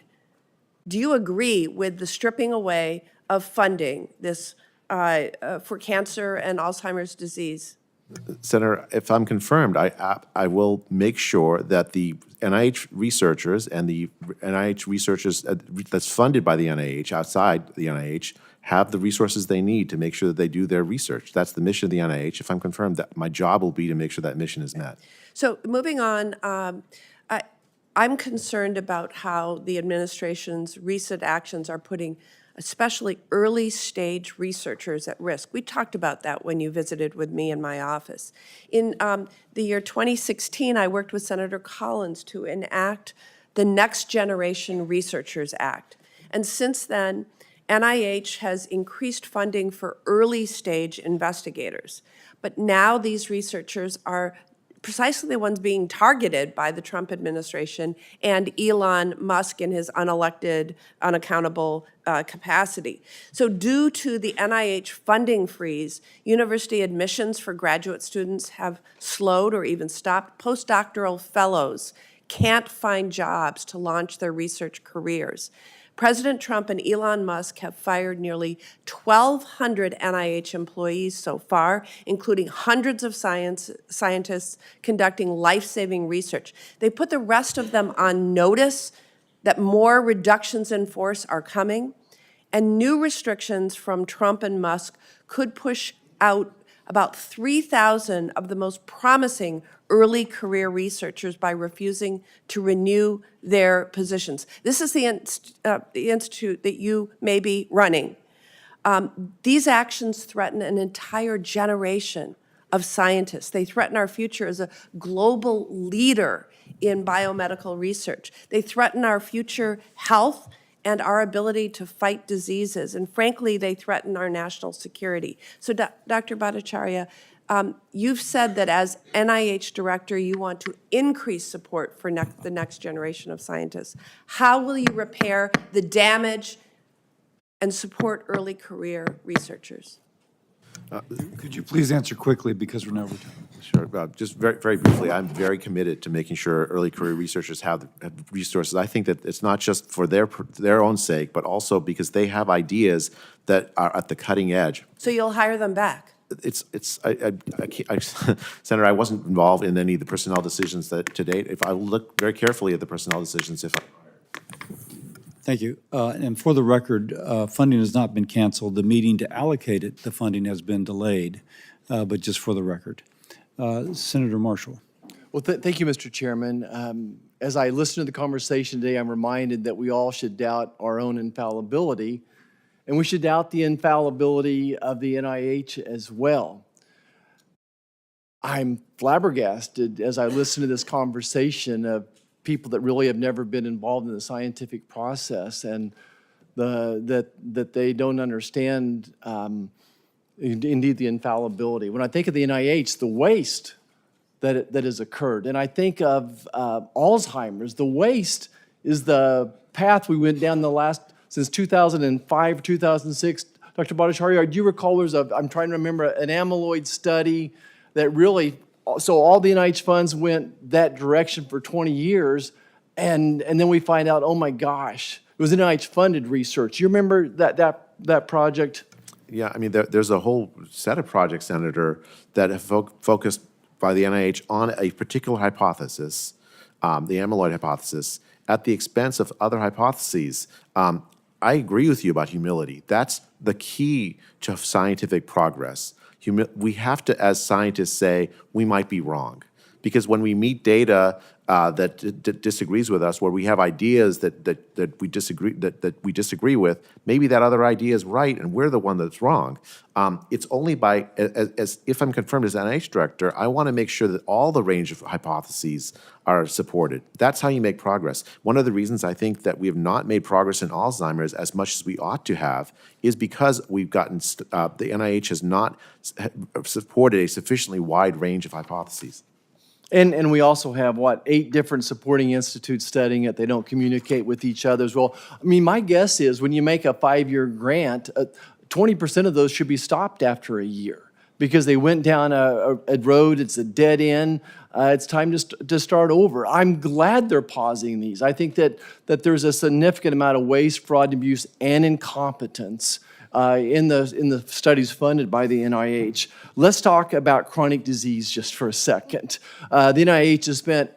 Do you agree with the stripping away of funding this for cancer and Alzheimer's disease? Senator, if I'm confirmed, I will make sure that the NIH researchers and the NIH researchers that's funded by the NIH, outside the NIH, have the resources they need to make sure that they do their research. That's the mission of the NIH. If I'm confirmed, that my job will be to make sure that mission is met. So moving on, I'm concerned about how the administration's recent actions are putting especially early-stage researchers at risk. We talked about that when you visited with me in my office. In the year 2016, I worked with Senator Collins to enact the Next Generation Researchers Act. And since then, NIH has increased funding for early-stage investigators. But now these researchers are precisely the ones being targeted by the Trump administration and Elon Musk in his unelected, unaccountable capacity. So due to the NIH funding freeze, university admissions for graduate students have slowed or even stopped. Postdoctoral fellows can't find jobs to launch their research careers. President Trump and Elon Musk have fired nearly 1,200 NIH employees so far, including hundreds of scientists conducting life-saving research. They put the rest of them on notice that more reductions in force are coming, and new restrictions from Trump and Musk could push out about 3,000 of the most promising early career researchers by refusing to renew their positions. This is the institute that you may be running. These actions threaten an entire generation of scientists. They threaten our future as a global leader in biomedical research. They threaten our future health and our ability to fight diseases. And frankly, they threaten our national security. So Dr. Bhattacharya, you've said that as NIH director, you want to increase support for the next generation of scientists. How will you repair the damage and support early career researchers? Could you please answer quickly because we're over time? Sure. Just very, very briefly, I'm very committed to making sure early career researchers have resources. I think that it's not just for their own sake, but also because they have ideas that are at the cutting edge. So you'll hire them back? Senator, I wasn't involved in any of the personnel decisions that to date. If I look very carefully at the personnel decisions, Thank you. And for the record, funding has not been canceled. The meeting to allocate it, the funding has been delayed, but just for the record. Senator Marshall. Well, thank you, Mr. Chairman. As I listen to the conversation today, I'm reminded that we all should doubt our own infallibility, and we should doubt the infallibility of the NIH as well. I'm flabbergasted as I listen to this conversation of people that really have never been involved in the scientific process and that they don't understand indeed the infallibility. When I think of the NIH, the waste that has occurred, and I think of Alzheimer's, the waste is the path we went down since 2005, 2006. Dr. Bhattacharya, do you recall I'm trying to remember, an amyloid study that really, so all the NIH funds went that direction for 20 years, and then we find out, oh my gosh, it was NIH-funded research. You remember that project? yeah, I mean, there's a whole set of projects, Senator, that have focused by the NIH on a particular hypothesis, the amyloid hypothesis, at the expense of other hypotheses. I agree with you about humility. That's the key to scientific progress. We have to, as scientists, say we might be wrong, because when we meet data that disagrees with us, where we have ideas that we disagree with, maybe that other idea is right and we're the one that's wrong. It's only by, as if I'm confirmed as NIH director, I want to make sure that all the range of hypotheses are supported. That's how you make progress. One of the reasons I think that we have not made progress in Alzheimer's as much as we ought to have is because we've gotten, the NIH has not supported a sufficiently wide range of hypotheses. And we also have, 8 different supporting institutes studying it. They don't communicate with each other as well. I mean, my guess is when you make a 5-year grant, 20% of those should be stopped after a year because they went down a road, it's a dead end. It's time to start over. I'm glad they're pausing these. I think that there's a significant amount of waste, fraud, abuse, and incompetence in the studies funded by the NIH. Let's talk about chronic disease just for a second. The NIH has spent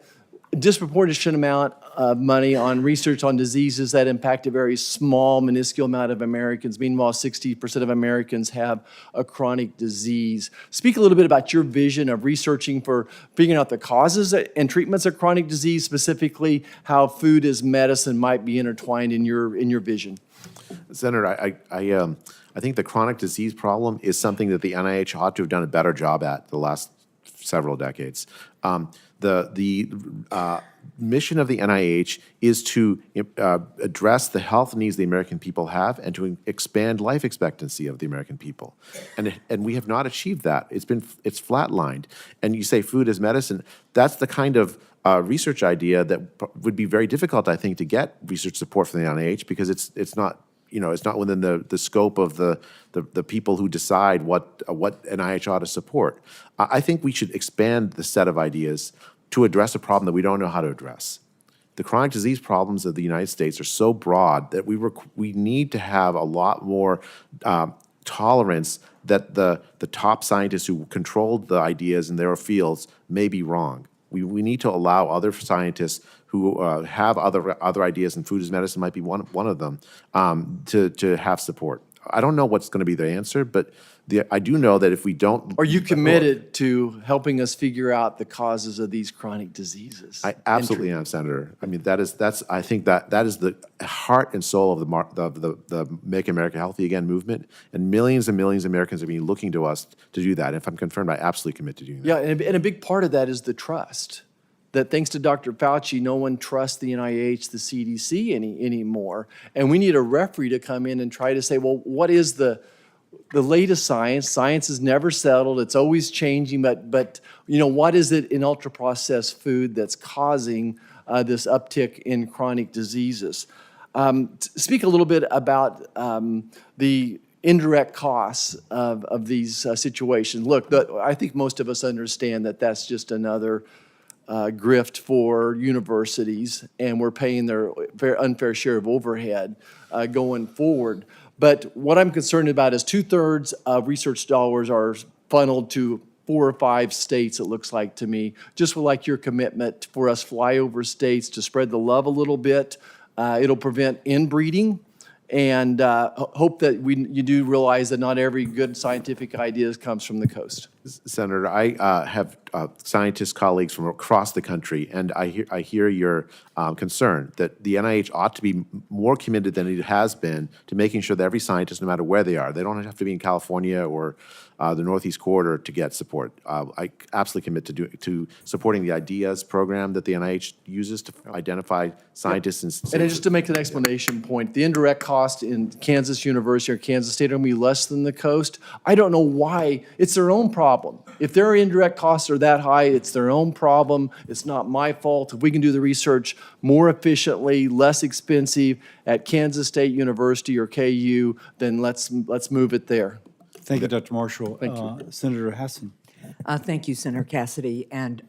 a disproportionate amount of money on research on diseases that impact a very small, minuscule amount of Americans. Meanwhile, 60% of Americans have a chronic disease. Speak a little bit about your vision of researching for figuring out the causes and treatments of chronic disease, specifically how food as medicine might be intertwined in your vision. Senator, I think the chronic disease problem is something that the NIH ought to have done a better job at the last several decades. The mission of the NIH is to address the health needs the American people have and to expand life expectancy of the American people. And we have not achieved that. It's flatlined. And you say food as medicine, that's the kind of research idea that would be very difficult, I think, to get research support from the NIH because it's not within the scope of the people who decide what NIH ought to support. I think we should expand the set of ideas to address a problem that we don't know how to address. The chronic disease problems of the United States are so broad that we need to have a lot more tolerance that the top scientists who controlled the ideas in their fields may be wrong. We need to allow other scientists who have other ideas, and food as medicine might be one of them, to have support. I don't know what's going to be the answer, but I do know that if we don't... Are you committed to helping us figure out the causes of these chronic diseases? I absolutely am, Senator. I mean, I think that is the heart and soul of the Make America Healthy Again movement, and millions of Americans have been looking to us to do that. If I'm confirmed, I absolutely commit to doing that. Yeah, and a big part of that is the trust. That thanks to Dr. Fauci, no one trusts the NIH, the CDC anymore. And we need a referee to come in and try to say, well, what is the latest science? Science is never settled. It's always changing. But what is it in ultra-processed food that's causing this uptick in chronic diseases? Speak a little bit about the indirect costs of these situations. Look, I think most of us understand that that's just another grift for universities, and we're paying their unfair share of overhead going forward. But what I'm concerned about is 2/3 of research dollars are funneled to 4 or 5 states, it looks like to me. Just would like your commitment for us flyover states to spread the love a little bit. It'll prevent inbreeding, and hope that you do realize that not every good scientific idea comes from the coast. Senator, I have scientist colleagues from across the country, and I hear your concern that the NIH ought to be more committed than it has been to making sure that every scientist, no matter where they are, they don't have to be in California or the Northeast Corridor to get support. I absolutely commit to supporting the IDEAS program that the NIH uses to identify scientists. And just to make an explanation point, the indirect cost in Kansas University or Kansas State are going to be less than the coast. I don't know why. It's their own problem. If their indirect costs are that high, it's their own problem. It's not my fault. If we can do the research more efficiently, less expensive at Kansas State University or KU, then let's move it there. Thank you, Dr. Marshall. Thank you. Senator Hassan. Thank you, Senator Cassidy, and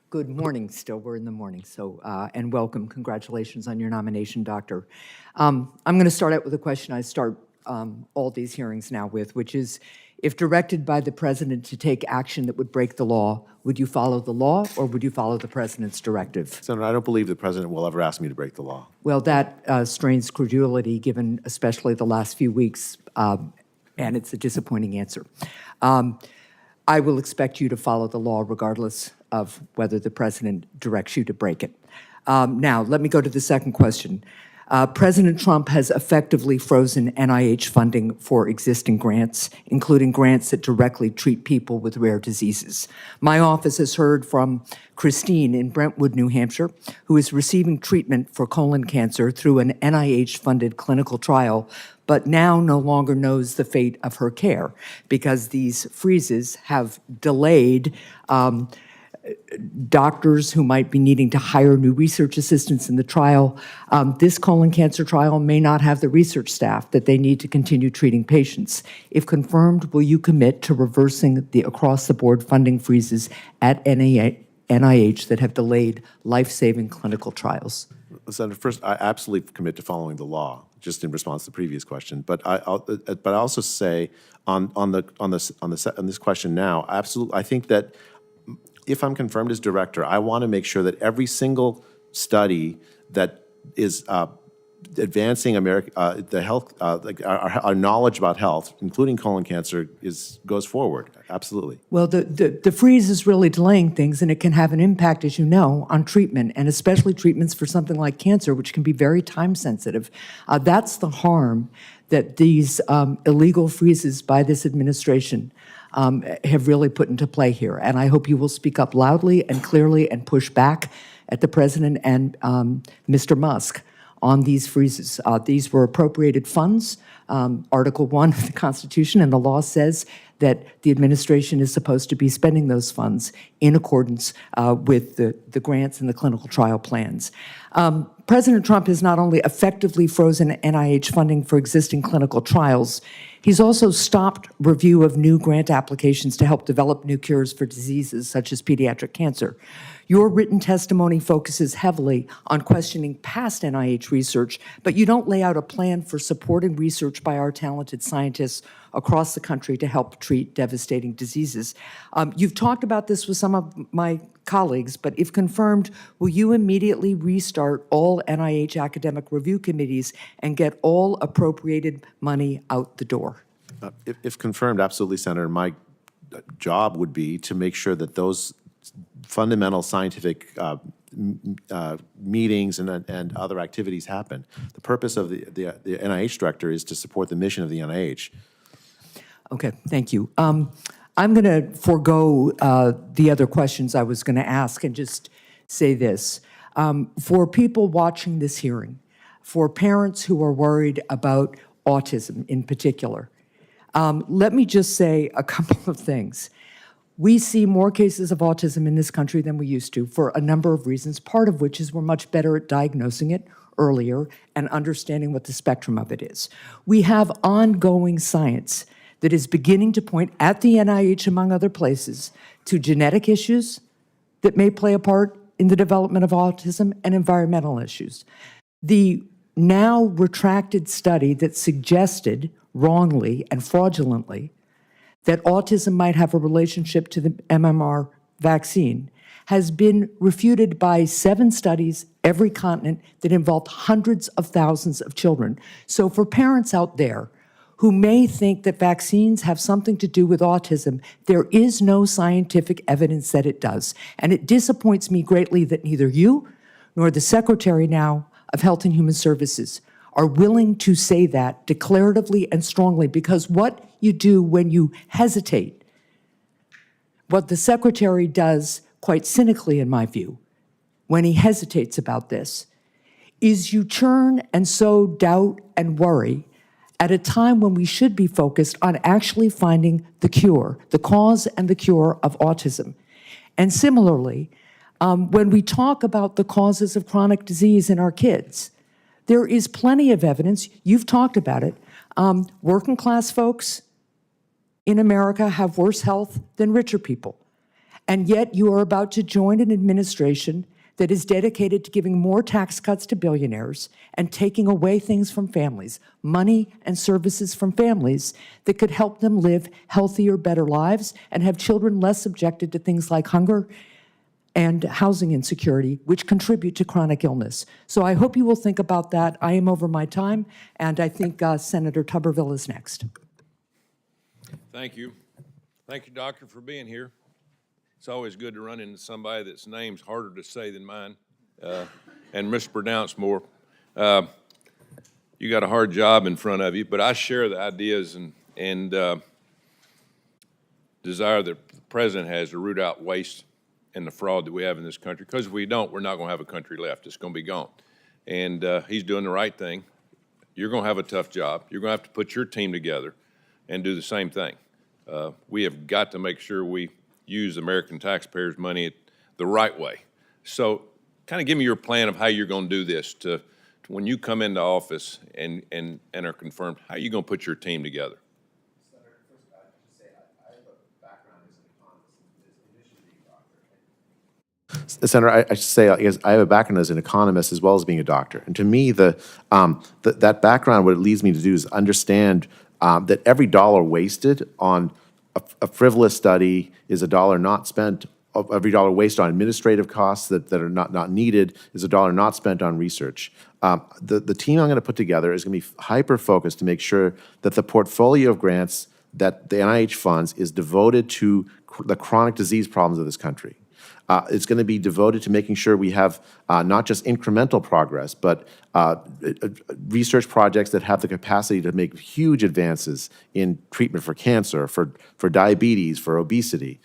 good morning still. We're in the morning, so, and welcome. Congratulations on your nomination, Doctor. I'm going to start out with a question I start all these hearings now with, which is, if directed by the President to take action that would break the law, would you follow the law or would you follow the President's directive? Senator, I don't believe the President will ever ask me to break the law. Well, that strains credulity, given especially the last few weeks, and it's a disappointing answer. I will expect you to follow the law regardless of whether the President directs you to break it. Now, let me go to the second question. President Trump has effectively frozen NIH funding for existing grants, including grants that directly treat people with rare diseases. My office has heard from Christine in Brentwood, New Hampshire, who is receiving treatment for colon cancer through an NIH-funded clinical trial, but now no longer knows the fate of her care because these freezes have delayed doctors who might be needing to hire new research assistants in the trial. This colon cancer trial may not have the research staff that they need to continue treating patients. If confirmed, will you commit to reversing the across-the-board funding freezes at NIH that have delayed life-saving clinical trials? Senator, first, I absolutely commit to following the law, just in response to the previous question. But I also say on this question now, absolutely, I think that if I'm confirmed as director, I want to make sure that every single study that is advancing the health, like our knowledge about health, including colon cancer, goes forward. Absolutely. Well, the freeze is really delaying things, and it can have an impact, as you know, on treatment, and especially treatments for something like cancer, which can be very time-sensitive. That's the harm that these illegal freezes by this administration have really put into play here. And I hope you will speak up loudly and clearly and push back at the President and Mr. Musk on these freezes. These were appropriated funds. Article 1 of the Constitution and the law says that the administration is supposed to be spending those funds in accordance with the grants and the clinical trial plans. President Trump has not only effectively frozen NIH funding for existing clinical trials, he's also stopped review of new grant applications to help develop new cures for diseases such as pediatric cancer. Your written testimony focuses heavily on questioning past NIH research, but you don't lay out a plan for supporting research by our talented scientists across the country to help treat devastating diseases. You've talked about this with some of my colleagues, but if confirmed, will you immediately restart all NIH academic review committees and get all appropriated money out the door? If confirmed, absolutely, Senator. My job would be to make sure that those fundamental scientific meetings and other activities happen. The purpose of the NIH director is to support the mission of the NIH. Okay, thank you. I'm going to forego the other questions I was going to ask and just say this. For people watching this hearing, for parents who are worried about autism in particular, let me just say a couple of things. We see more cases of autism in this country than we used to for a number of reasons, part of which is we're much better at diagnosing it earlier and understanding what the spectrum of it is. We have ongoing science that is beginning to point at the NIH, among other places, to genetic issues that may play a part in the development of autism and environmental issues. The now retracted study that suggested wrongly and fraudulently that autism might have a relationship to the MMR vaccine has been refuted by 7 studies, every continent, that involved hundreds of thousands of children. So for parents out there who may think that vaccines have something to do with autism, there is no scientific evidence that it does. And it disappoints me greatly that neither you nor the Secretary now of Health and Human Services are willing to say that declaratively and strongly, because what you do when you hesitate, what the Secretary does quite cynically in my view, when he hesitates about this, is you churn and sow doubt and worry at a time when we should be focused on actually finding the cure, the cause and the cure of autism. And similarly, when we talk about the causes of chronic disease in our kids, there is plenty of evidence, you've talked about it, working class folks in America have worse health than richer people. And yet you are about to join an administration that is dedicated to giving more tax cuts to billionaires and taking away things from families, money and services from families that could help them live healthier, better lives and have children less subjected to things like hunger and housing insecurity, which contribute to chronic illness. So I hope you will think about that. I am over my time, and I think Senator Tuberville is next. Thank you. Thank you, Doctor, for being here. It's always good to run into somebody that's name's harder to say than mine and mispronounced more. You got a hard job in front of you, but I share the ideas and desire that the President has to root out waste and the fraud that we have in this country. Because if we don't, we're not going to have a country left. It's going to be gone. And he's doing the right thing. You're going to have a tough job. You're going to have to put your team together and do the same thing. We have got to make sure we use American taxpayers' money the right way. So kind of give me your plan of how you're going to do this to when you come into office and are confirmed, how are you going to put your team together? Senator, first, I should say I have a background as an economist, initially being a doctor. Senator, I should say I have a background as an economist as well as being a doctor. And to me, that background, what it leads me to do is understand that every dollar wasted on a frivolous study is a dollar not spent of every dollar wasted on administrative costs that are not needed is a dollar not spent on research. The team I'm going to put together is going to be hyper-focused to make sure that the portfolio of grants that the NIH funds is devoted to the chronic disease problems of this country. It's going to be devoted to making sure we have not just incremental progress, but research projects that have the capacity to make huge advances in treatment for cancer, for diabetes, for obesity.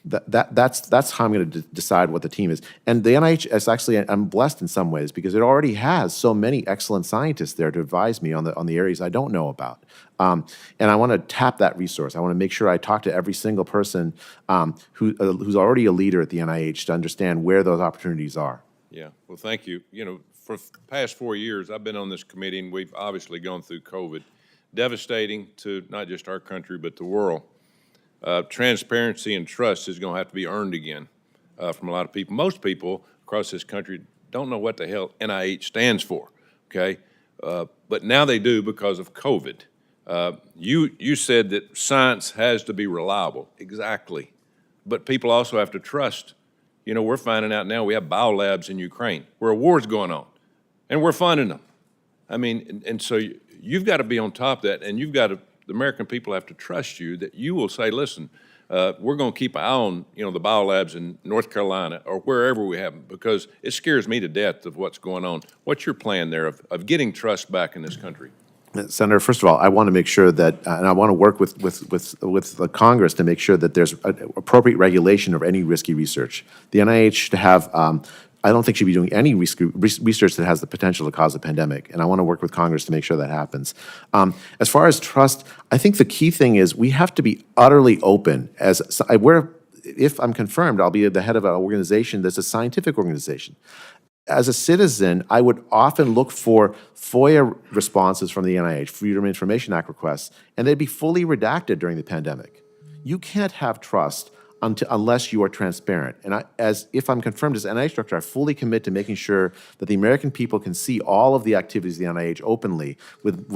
That's how I'm going to decide what the team is. And the NIH is actually, I'm blessed in some ways because it already has so many excellent scientists there to advise me on the areas I don't know about. And I want to tap that resource. I want to make sure I talk to every single person who's already a leader at the NIH to understand where those opportunities are. Yeah, well, thank you. You know, for the past 4 years, I've been on this committee, and we've obviously gone through COVID, devastating to not just our country, but the world. Transparency and trust is going to have to be earned again from a lot of people. Most people across this country don't know what the hell NIH stands for, okay? But now they do because of COVID. You said that science has to be reliable. Exactly. But people also have to trust. You know, we're finding out now we have biolabs in Ukraine where a war's going on, and we're funding them. I mean, and so you've got to be on top of that, and you've got to, the American people have to trust you that you will say, listen, we're going to keep an eye on, you know, the biolabs in North Carolina or wherever we have them, because it scares me to death of what's going on. What's your plan there of getting trust back in this country? Senator, first of all, I want to make sure that, and I want to work with the Congress to make sure that there's appropriate regulation of any risky research. The NIH should have, I don't think should be doing any research that has the potential to cause a pandemic, and I want to work with Congress to make sure that happens. As far as trust, I think the key thing is we have to be utterly open. If I'm confirmed, I'll be the head of an organization that's a scientific organization. As a citizen, I would often look for FOIA responses from the NIH, Freedom of Information Act requests, and they'd be fully redacted during the pandemic. You can't have trust unless you are transparent. And if I'm confirmed as NIH director, I fully commit to making sure that the American people can see all of the activities of the NIH openly with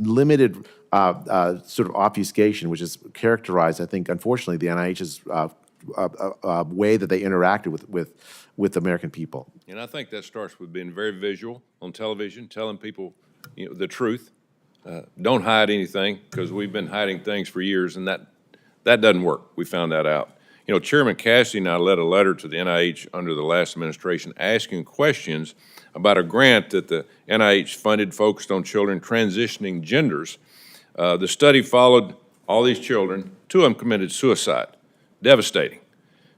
limited sort of obfuscation, which is characterized, I think, unfortunately, the NIH's way that they interacted with the American people. And I think that starts with being very visual on television, telling people, you know, the truth. Don't hide anything, because we've been hiding things for years, and that doesn't work. We found that out. You know, Chairman Cassidy and I led a letter to the NIH under the last administration asking questions about a grant that the NIH funded focused on children transitioning genders. The study followed all these children. 2 of them committed suicide. Devastating.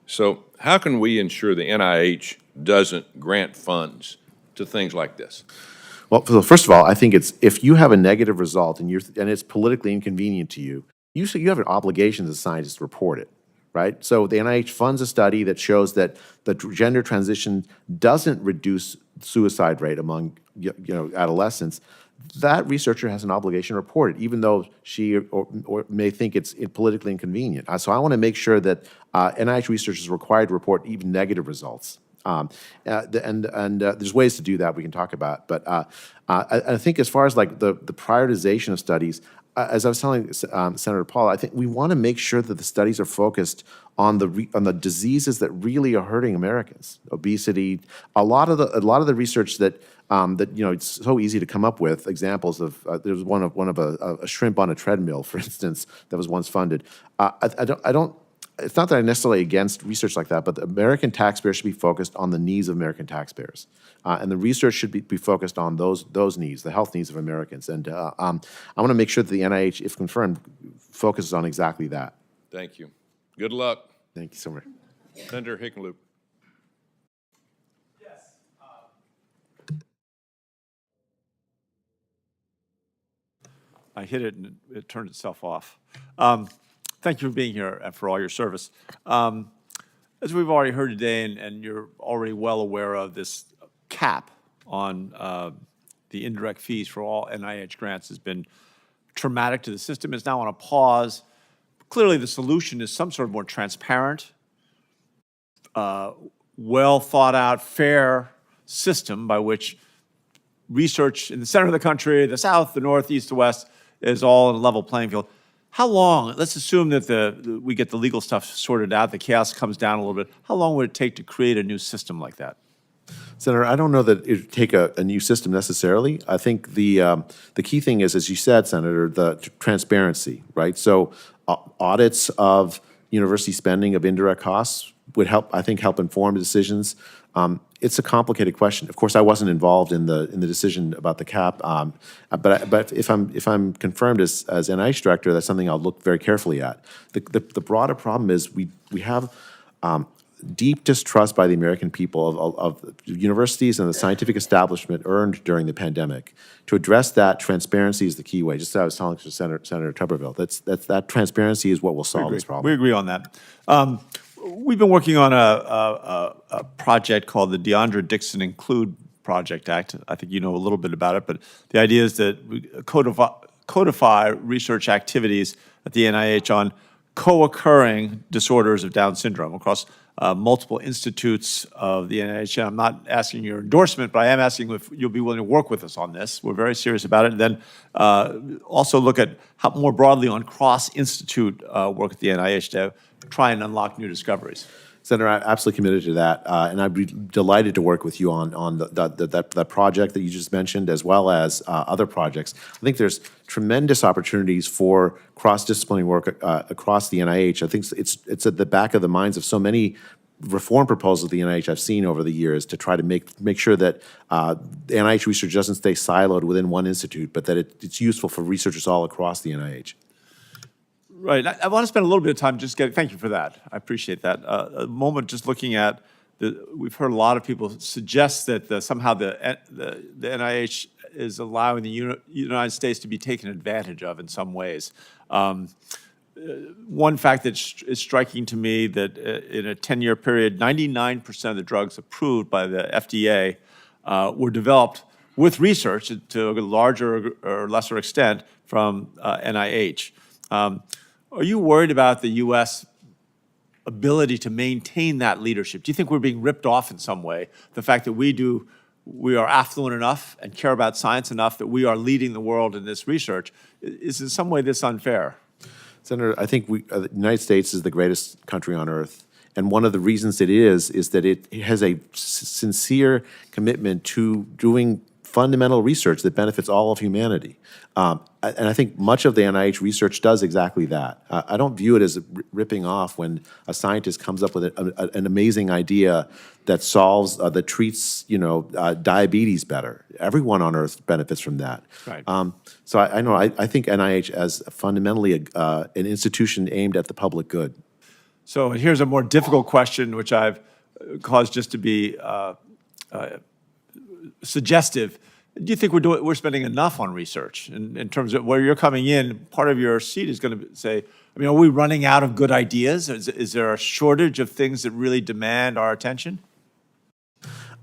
So how can we ensure the NIH doesn't grant funds to things like this? Well, first of all, I think it's if you have a negative result and it's politically inconvenient to you, you have an obligation as a scientist to report it, right? So the NIH funds a study that shows that the gender transition doesn't reduce suicide rate among adolescents. That researcher has an obligation to report it, even though she or may think it's politically inconvenient. So I want to make sure that NIH researchers are required to report even negative results. There's ways to do that we can talk about. But I think as far as like the prioritization of studies, as I was telling Senator Paul, I think we want to make sure that the studies are focused on the diseases that really are hurting Americans. Obesity, a lot of the research that it's so easy to come up with examples of. There was one of a shrimp on a treadmill, for instance, that was once funded. I don't. It's not that I'm necessarily against research like that, but the American taxpayer should be focused on the needs of American taxpayers, and the research should be focused on those needs, the health needs of Americans. And I want to make sure that the NIH, if confirmed, focuses on exactly that. Thank you. Good luck. Thank you so much. Senator Hickenlooper. I hit it and it turned itself off. Thank you for being here and for all your service. As we've already heard today, and you're already well aware of, this cap on the indirect fees for all NIH grants has been traumatic to the system. It's now on a pause. Clearly, the solution is some sort of more transparent, well thought out, fair system by which research in the center of the country, the South, the North, East, the West, is all on a level playing field. How long, let's assume that we get the legal stuff sorted out, the chaos comes down a little bit. How long would it take to create a new system like that? Senator, I don't know that it would take a new system necessarily. I think the key thing is, as you said, Senator, the transparency, right? So audits of university spending of indirect costs would help, I think, help inform decisions. It's a complicated question. Of course, I wasn't involved in the decision about the cap, but if I'm confirmed as NIH director, that's something I'll look very carefully at. The broader problem is we have deep distrust by the American people of universities and the scientific establishment earned during the pandemic. To address that, transparency is the key way. Just as I was telling Senator Tuberville, that transparency is what will solve this problem. We agree on that. We've been working on a project called the DeAndre Dixon Include Project Act. I think you know a little bit about it, but the idea is that we codify research activities at the NIH on co-occurring disorders of Down syndrome across multiple institutes of the NIH. And I'm not asking your endorsement, but I am asking if you'll be willing to work with us on this. We're very serious about it. And then also look at how more broadly on cross-institute work at the NIH to try and unlock new discoveries. Senator, I'm absolutely committed to that, and I'd be delighted to work with you on that project that you just mentioned, as well as other projects. I think there's tremendous opportunities for cross-disciplinary work across the NIH. I think it's at the back of the minds of so many reform proposals at the NIH I've seen over the years to try to make sure that the NIH research doesn't stay siloed within one institute, but that it's useful for researchers all across the NIH. Right. I want to spend a little bit of time thank you for that. I appreciate that. A moment just looking at, we've heard a lot of people suggest that somehow the NIH is allowing the United States to be taken advantage of in some ways. One fact that is striking to me that in a 10-year period, 99% of the drugs approved by the FDA were developed with research to a larger or lesser extent from NIH. Are you worried about the U.S. ability to maintain that leadership? Do you think we're being ripped off in some way? The fact that we are affluent enough and care about science enough that we are leading the world in this research, is in some way this unfair? Senator, I think the United States is the greatest country on earth. And one of the reasons it is that it has a sincere commitment to doing fundamental research that benefits all of humanity. And I think much of the NIH research does exactly that. I don't view it as ripping off when a scientist comes up with an amazing idea that solves, that treats, diabetes better. Everyone on earth benefits from that. Right. So I think NIH as fundamentally an institution aimed at the public good. So here's a more difficult question, which I've caused just to be suggestive. Do you think we're spending enough on research in terms of where you're coming in? Part of your seat is going to say, are we running out of good ideas? Is there a shortage of things that really demand our attention?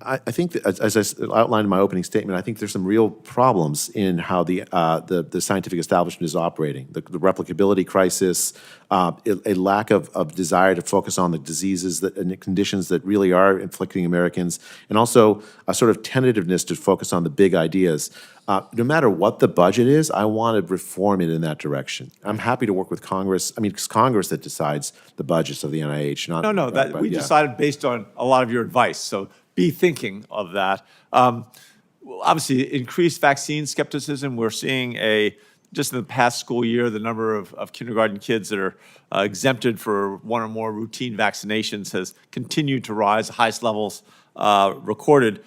I think that, as I outlined in my opening statement, I think there's some real problems in how the scientific establishment is operating. The replicability crisis, a lack of desire to focus on the diseases and the conditions that really are inflicting Americans, and also a sort of tentativeness to focus on the big ideas. No matter what the budget is, I want to reform it in that direction. I'm happy to work with Congress. It's Congress that decides the budgets of the NIH. We decided based on a lot of your advice. So be thinking of that. Obviously, increased vaccine skepticism. We're seeing just in the past school year, the number of kindergarten kids that are exempted for one or more routine vaccinations has continued to rise, the highest levels recorded.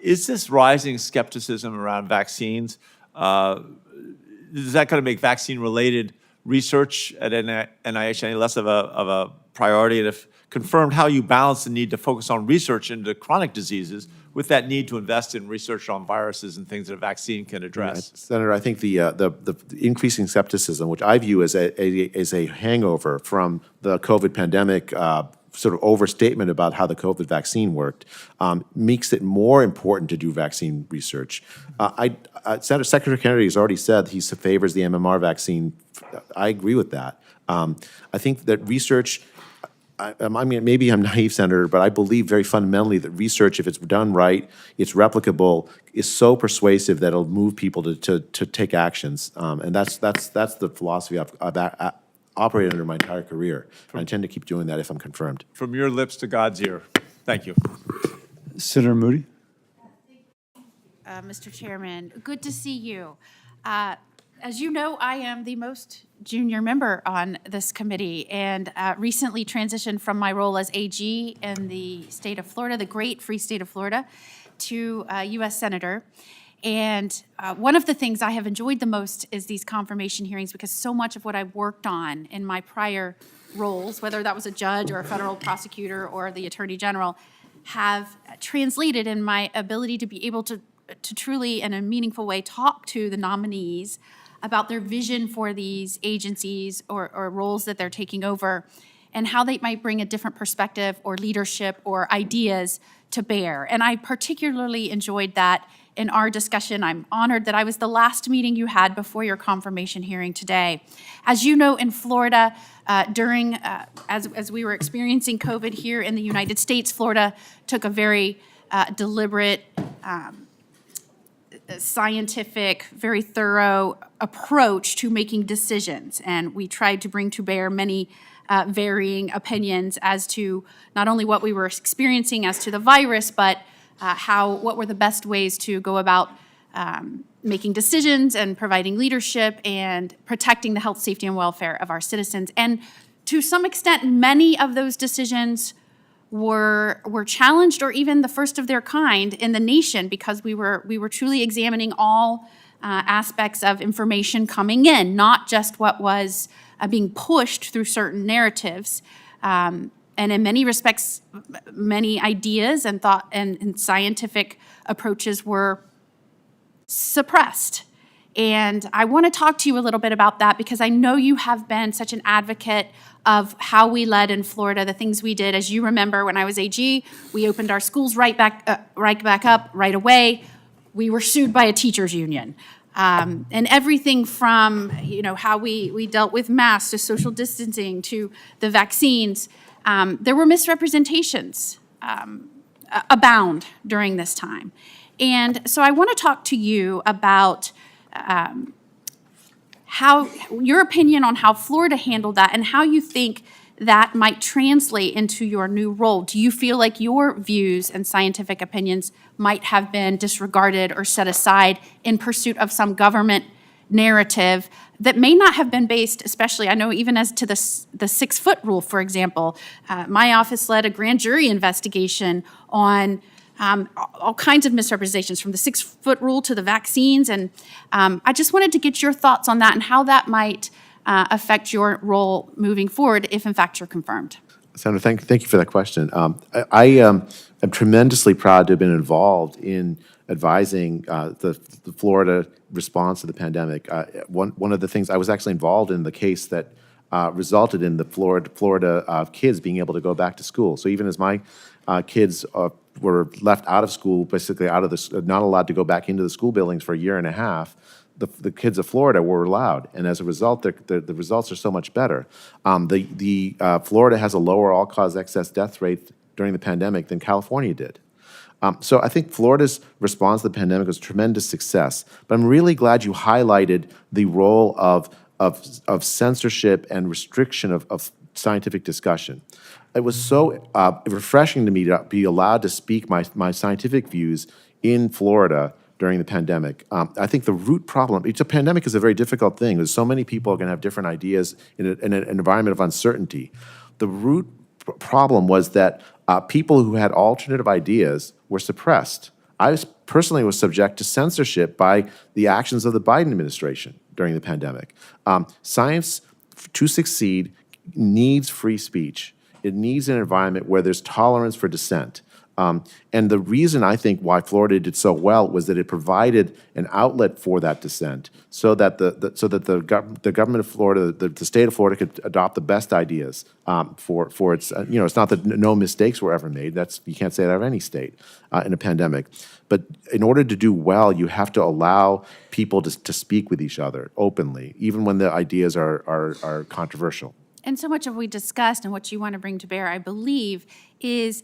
Is this rising skepticism around vaccines, is that going to make vaccine-related research at NIH any less of a priority? And if confirmed, how you balance the need to focus on research into chronic diseases with that need to invest in research on viruses and things that a vaccine can address? Senator, I think the increasing skepticism, which I view as a hangover from the COVID pandemic sort of overstatement about how the COVID vaccine worked, makes it more important to do vaccine research. Secretary Kennedy has already said he favors the MMR vaccine. I agree with that. I think that research, I mean, maybe I'm naive, Senator, but I believe very fundamentally that research, if it's done right, it's replicable, is so persuasive that it'll move people to take actions. And that's the philosophy I've operated under my entire career. I intend to keep doing that if I'm confirmed. From your lips to God's ear. Thank you. Senator Moody? Mr. Chairman. Good to see you. As you know, I am the most junior member on this committee and recently transitioned from my role as AG in the state of Florida, the great free state of Florida, to U.S. Senator. And one of the things I have enjoyed the most is these confirmation hearings, because so much of what I worked on in my prior roles, whether that was a judge or a federal prosecutor or the attorney general, have translated in my ability to be able to truly, in a meaningful way, talk to the nominees about their vision for these agencies or roles that they're taking over, and how they might bring a different perspective or leadership or ideas to bear. And I particularly enjoyed that in our discussion. I'm honored that I was the last meeting you had before your confirmation hearing today. As you know, in Florida, as we were experiencing COVID here in the United States, Florida took a very deliberate, scientific, very thorough approach to making decisions. And we tried to bring to bear many varying opinions as to not only what we were experiencing as to the virus, but what were the best ways to go about making decisions and providing leadership and protecting the health, safety, and welfare of our citizens. And to some extent, many of those decisions were challenged, or even the first of their kind in the nation, because we were truly examining all aspects of information coming in, not just what was being pushed through certain narratives. And in many respects, many ideas and thought and scientific approaches were suppressed. And I want to talk to you a little bit about that, because I know you have been such an advocate of how we led in Florida, the things we did. As you remember, when I was AG, we opened our schools right back up right away. We were sued by a teachers union. And everything from how we dealt with masks to social distancing to the vaccines, there were misrepresentations abound during this time. And so I want to talk to you about how your opinion on how Florida handled that and how you think that might translate into your new role. Do you feel like your views and scientific opinions might have been disregarded or set aside in pursuit of some government narrative that may not have been based, especially, I know even as to the 6-foot rule, for example, my office led a grand jury investigation on all kinds of misrepresentations, from the 6-foot rule to the vaccines. And I just wanted to get your thoughts on that and how that might affect your role moving forward if, in fact, you're confirmed. Senator, thank you for that question. I am tremendously proud to have been involved in advising the Florida response to the pandemic. One of the things, I was actually involved in the case that resulted in the Florida kids being able to go back to school. So even as my kids were left out of school, basically not allowed to go back into the school buildings for a year and a half, the kids of Florida were allowed, and as a result, the results are so much better. Florida has a lower all-cause excess death rate during the pandemic than California did. So I think Florida's response to the pandemic was a tremendous success. But I'm really glad you highlighted the role of censorship and restriction of scientific discussion. It was so refreshing to me to be allowed to speak my scientific views in Florida during the pandemic. I think the root problem, a pandemic is a very difficult thing. There's so many people are going to have different ideas in an environment of uncertainty. The root problem was that people who had alternative ideas were suppressed. I personally was subject to censorship by the actions of the Biden administration during the pandemic. Science, to succeed, needs free speech. It needs an environment where there's tolerance for dissent. And the reason I think why Florida did so well was that it provided an outlet for that dissent, so that the government of Florida, the state of Florida, could adopt the best ideas for its. It's not that no mistakes were ever made. You can't say that of any state in a pandemic. But in order to do well, you have to allow people to speak with each other openly, even when the ideas are controversial. And so much of what we discussed and what you want to bring to bear, I believe, is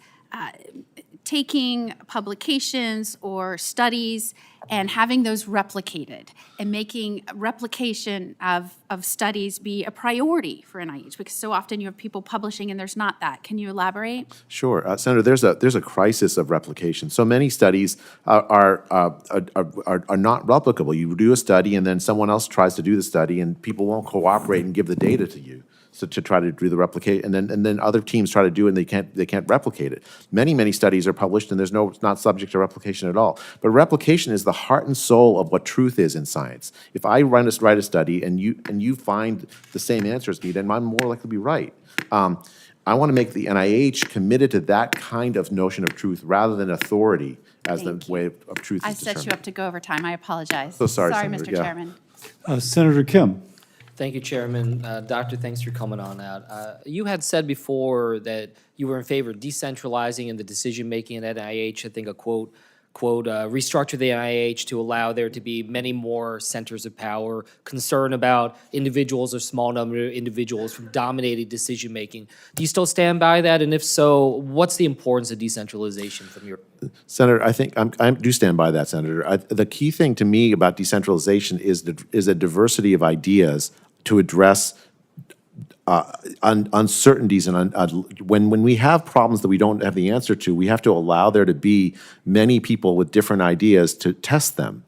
taking publications or studies and having those replicated and making replication of studies be a priority for NIH, because so often you have people publishing and there's not that. Can you elaborate? Sure, Senator. There's a crisis of replication. So many studies are not replicable. You do a study, and then someone else tries to do the study, and people won't cooperate and give the data to you. So to try to do the replicate, and then other teams try to do it, and they can't replicate it. Many studies are published, and it's not subject to replication at all. But replication is the heart and soul of what truth is in science. If I write a study and you find the same answer as me, then I'm more likely to be right. I want to make the NIH committed to that kind of notion of truth rather than authority as the way of truth I is set you determined. up to go over time. I apologize. So sorry, Sorry, Senator. Mr. Yeah. Chairman. Senator Kim. Thank you, Chairman. Doctor, thanks for coming on out. You had said before that you were in favor of decentralizing in the decision-making at NIH. I think a quote, restructure the NIH to allow there to be many more centers of power, concern about individuals or small number of individuals from dominating decision-making. Do you still stand by that? And if so, what's the importance of decentralization from your? Senator, I think I do stand by that, Senator. The key thing to me about decentralization is a diversity of ideas to address uncertainties and when we have problems that we don't have the answer to, we have to allow there to be many people with different ideas to test them.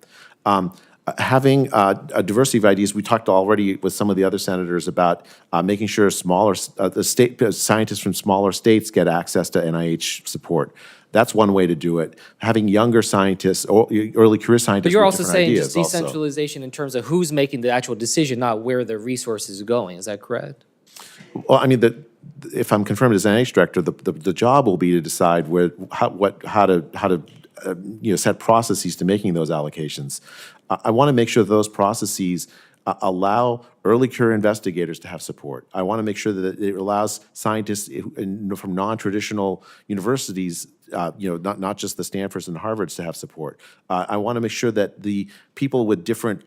Having a diversity of ideas, we talked already with some of the other senators about making sure scientists from smaller states get access to NIH support. That's one way to do it. Having younger scientists, or early career scientists, But you're with also different saying ideas just decentralization in terms of who's making the actual decision, not where the resources are going. Is that correct? Well, I mean, if I'm confirmed as NIH director, the job will be to decide how to set processes to making those allocations. I want to make sure that those processes allow early career investigators to have support. I want to make sure that it allows scientists from non-traditional universities, not just the Stanfords and Harvards, to have support. I want to make sure that the people with different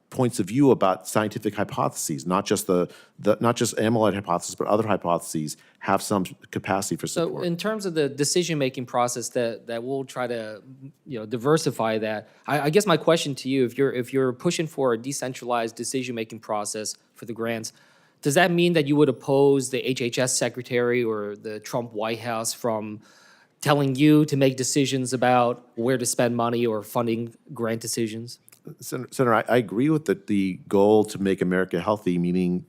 points of view about scientific hypotheses, not just not just amyloid hypothesis, but other hypotheses, have some capacity for So support. in terms of the decision-making process that we'll try to diversify that, I guess my question to you, if you're pushing for a decentralized decision-making process for the grants, does that mean that you would oppose the HHS secretary or the Trump White House from telling you to make decisions about where to spend money or funding grant decisions? Senator, I agree with the goal to make America healthy, meaning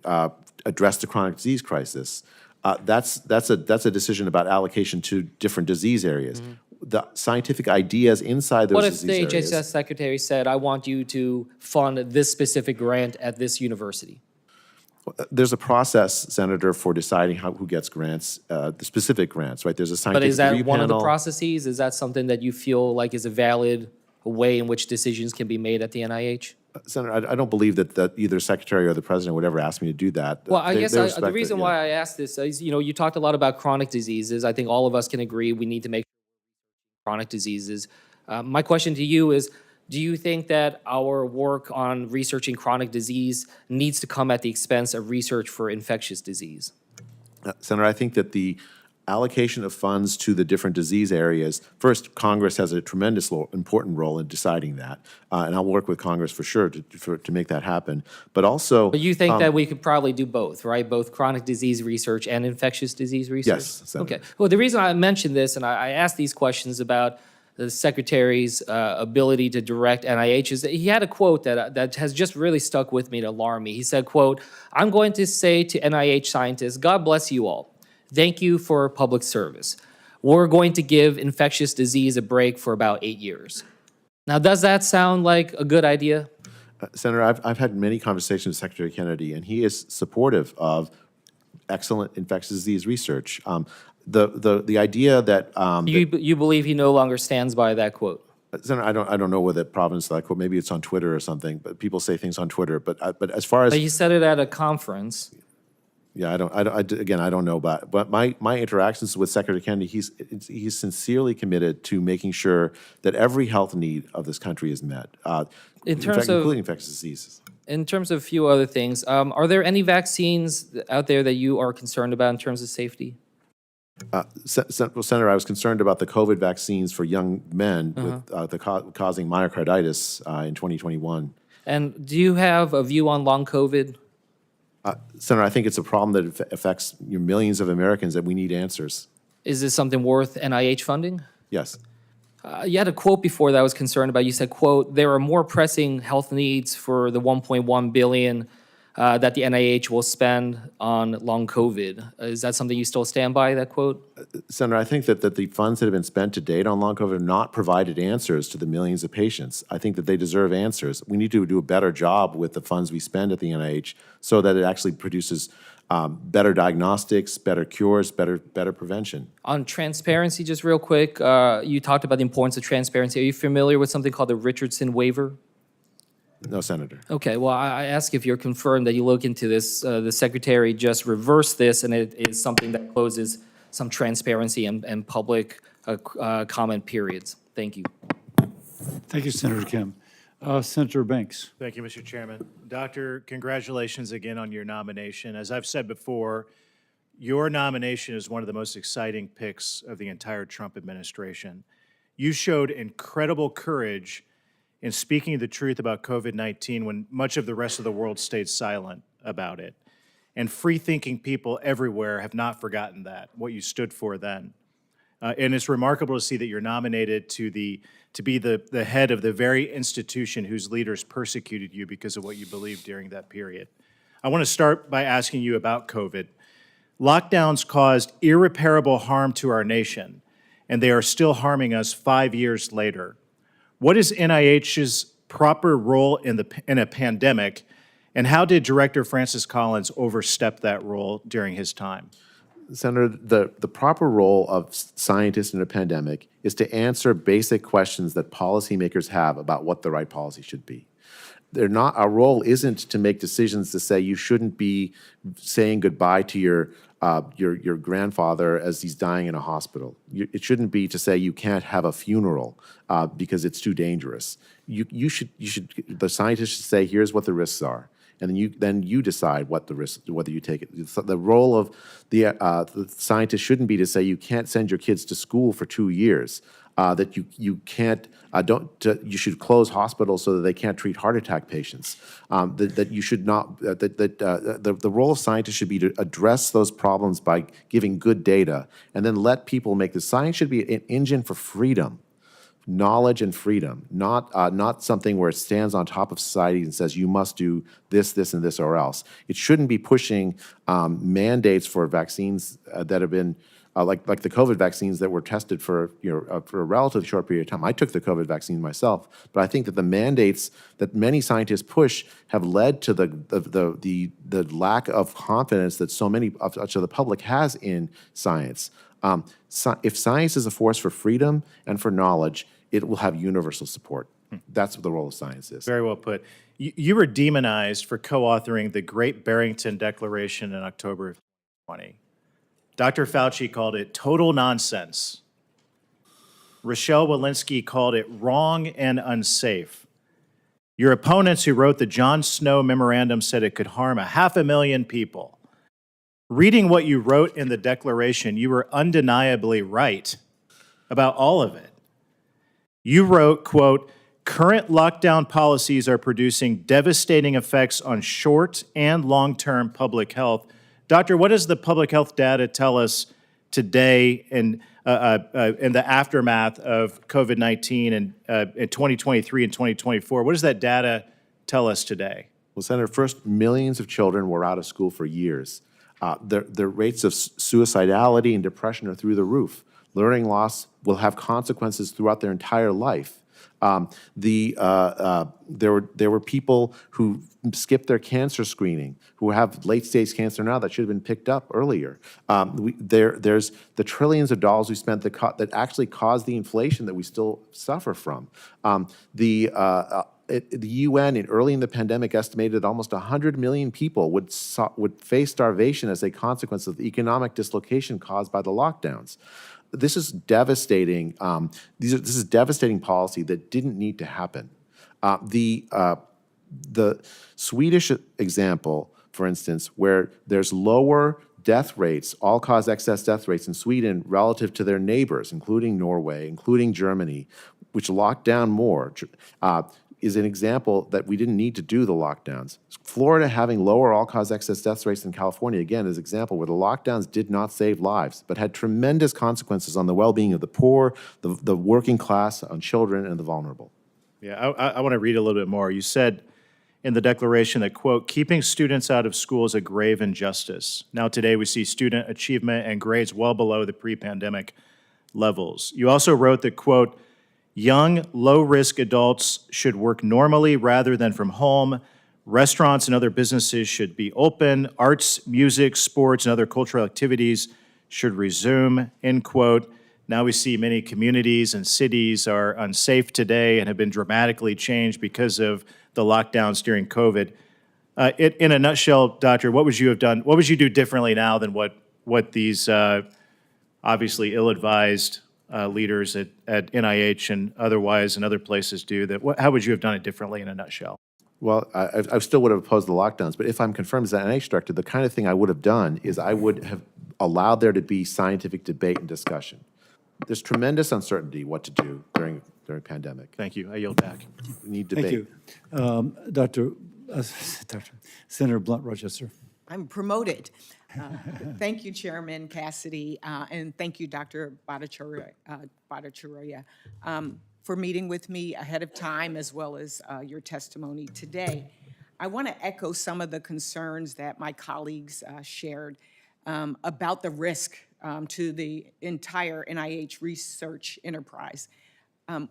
address the chronic disease crisis. That's a decision about allocation to different disease areas. The scientific ideas inside those What if disease the areas. HHS secretary said, I want you to fund this specific grant at this university? There's a process, Senator, for deciding who gets grants, the specific grants, right? There's a But scientific is that review one of the panel. processes? Is that something that you feel like is a valid way in which decisions can be made at the NIH? Senator, I don't believe that either secretary or the president would ever ask me to do that. Well, I guess They the respect it, reason yeah. why I asked this is, you talked a lot about chronic diseases. I think all of us can agree we need to make chronic diseases. My question to you is, do you think that our work on researching chronic disease needs to come at the expense of research for infectious disease? Senator, I think that the allocation of funds to the different disease areas, first, Congress has a tremendous important role in deciding that, and I'll work with Congress for sure to make that happen. But also, But you think that we could probably do both, right? Both chronic disease research and infectious disease research? Yes, Senator. Okay. Well, the reason I mentioned this, and I asked these questions about the Secretary's ability to direct NIH, is that he had a quote that has just really stuck with me to alarm me. He said, quote, "I'm going to say to NIH scientists, God bless you all. Thank you for public service. We're going to give infectious disease a break for about 8 years." Now, does that sound like a good idea? Senator, I've had many conversations with Secretary Kennedy, and he is supportive of excellent infectious disease research. The idea that You believe he no longer stands by that quote? Senator, I don't know where the provenance of that quote. Maybe it's on Twitter or something. But people say things on Twitter. But as far as But he said it at a conference. yeah, I don't know about it. But my interactions with Secretary Kennedy, he's sincerely committed to making sure that every health need of this country is met, In terms of- including infectious diseases. In terms of a few other things, are there any vaccines out there that you are concerned about in terms of safety? Well, Senator, I was concerned about the COVID vaccines for young men with causing myocarditis in 2021. And do you have a view on long COVID? Senator, I think it's a problem that affects millions of Americans that we need answers. Is this something worth NIH funding? Yes. You had a quote before that I was concerned about. You said, quote, "There are more pressing health needs for the 1.1 billion that the NIH will spend on long COVID." Is that something you still stand by, that quote? Senator, I think that the funds that have been spent to date on long COVID have not provided answers to the millions of patients. I think that they deserve answers. We need to do a better job with the funds we spend at the NIH so that it actually produces better diagnostics, better cures, better prevention. On transparency, just real quick, you talked about the importance of transparency. Are you familiar with something called the Richardson waiver? No, Senator. Okay, well, I ask if you're confirmed that you look into this. The Secretary just reversed this, and it is something that closes some transparency and public comment periods. Thank you. Thank you, Senator Kim. Senator Banks. Thank you, Mr. Chairman. Doctor, congratulations again on your nomination. As I've said before, your nomination is one of the most exciting picks of the entire Trump administration. You showed incredible courage in speaking the truth about COVID-19 when much of the rest of the world stayed silent about it. And free-thinking people everywhere have not forgotten that, what you stood for then. And it's remarkable to see that you're nominated to be the head of the very institution whose leaders persecuted you because of what you believed during that period. I want to start by asking you about COVID. Lockdowns caused irreparable harm to our nation, and they are still harming us 5 years later. What is NIH's proper role in a pandemic, and how did Director Francis Collins overstep that role during his time? Senator, the proper role of scientists in a pandemic is to answer basic questions that policymakers have about what the right policy should be. Our role isn't to make decisions to say you shouldn't be saying goodbye to your grandfather as he's dying in a hospital. It shouldn't be to say you can't have a funeral because it's too dangerous. The scientists should say, here's what the risks are. And then you decide what the risk, whether you take it. The role of the scientist shouldn't be to say you can't send your kids to school for 2 years, that you can't you should close hospitals so that they can't treat heart attack patients. That you should not the role of scientists should be to address those problems by giving good data, and then let people make the science should be an engine for freedom. Knowledge and freedom, not something where it stands on top of society and says you must do this, this, and this, or else. It shouldn't be pushing mandates for vaccines that have been like the COVID vaccines that were tested for a relatively short period of time. I took the COVID vaccine myself, but I think that the mandates that many scientists push have led to the lack of confidence that so much of the public has in science. If science is a force for freedom and for knowledge, it will have universal support. That's what the role of science is. Very well put. You were demonized for co-authoring the Great Barrington Declaration in October of 2020. Dr. Fauci called it total nonsense. Rochelle Walensky called it wrong and unsafe. Your opponents who wrote the John Snow Memorandum said it could harm 500,000 people. Reading what you wrote in the Declaration, you were undeniably right about all of it. You wrote, quote, "Current lockdown policies are producing devastating effects on short and long-term public health." Doctor, what does the public health data tell us today in the aftermath of COVID-19 in 2023 and 2024? What does that data tell us today? Well, Senator, first, millions of children were out of school for years. The rates of suicidality and depression are through the roof. Learning loss will have consequences throughout their entire life. There were people who skipped their cancer screening, who have late-stage cancer now that should have been picked up earlier. There's the trillions of dollars we spent that actually caused the inflation that we still suffer from. The UN, early in the pandemic, estimated almost 100 million people would face starvation as a consequence of the economic dislocation caused by the lockdowns. This is devastating. This is devastating policy that didn't need to happen. The Swedish example, for instance, where there's lower death rates, all-cause excess death rates in Sweden relative to their neighbors, including Norway, including Germany, which locked down more, is an example that we didn't need to do the lockdowns. Florida having lower all-cause excess death rates than California, again, is an example where the lockdowns did not save lives, but had tremendous consequences on the well-being of the poor, the working class, on children, and the vulnerable. Yeah, I want to read a little bit more. You said in the declaration that, quote, keeping students out of school is a grave injustice. Now today we see student achievement and grades well below the pre-pandemic levels. You also wrote that, quote, young, low-risk adults should work normally rather than from home. Restaurants and other businesses should be open. Arts, music, sports, and other cultural activities should resume, end quote. Now we see many communities and cities are unsafe today and have been dramatically changed because of the lockdowns during COVID. In a nutshell, Doctor, what would you have done? What would you do differently now than what these obviously ill-advised leaders at NIH and otherwise and other places do? How would you have done it differently in a nutshell? Well, I still would have opposed the lockdowns, but if I'm confirmed as an NIH director, the kind of thing I would have done is I would have allowed there to be scientific debate and discussion. There's tremendous uncertainty what to do during pandemic. Thank you. I yield back. We need debate. Thank you. Senator Blunt Rochester. I'm promoted. Thank you, Chairman Cassidy, and thank you, Dr. Bhattacharya, for meeting with me ahead of time, as well as your testimony today. I want to echo some of the concerns that my colleagues shared about the risk to the entire NIH research enterprise.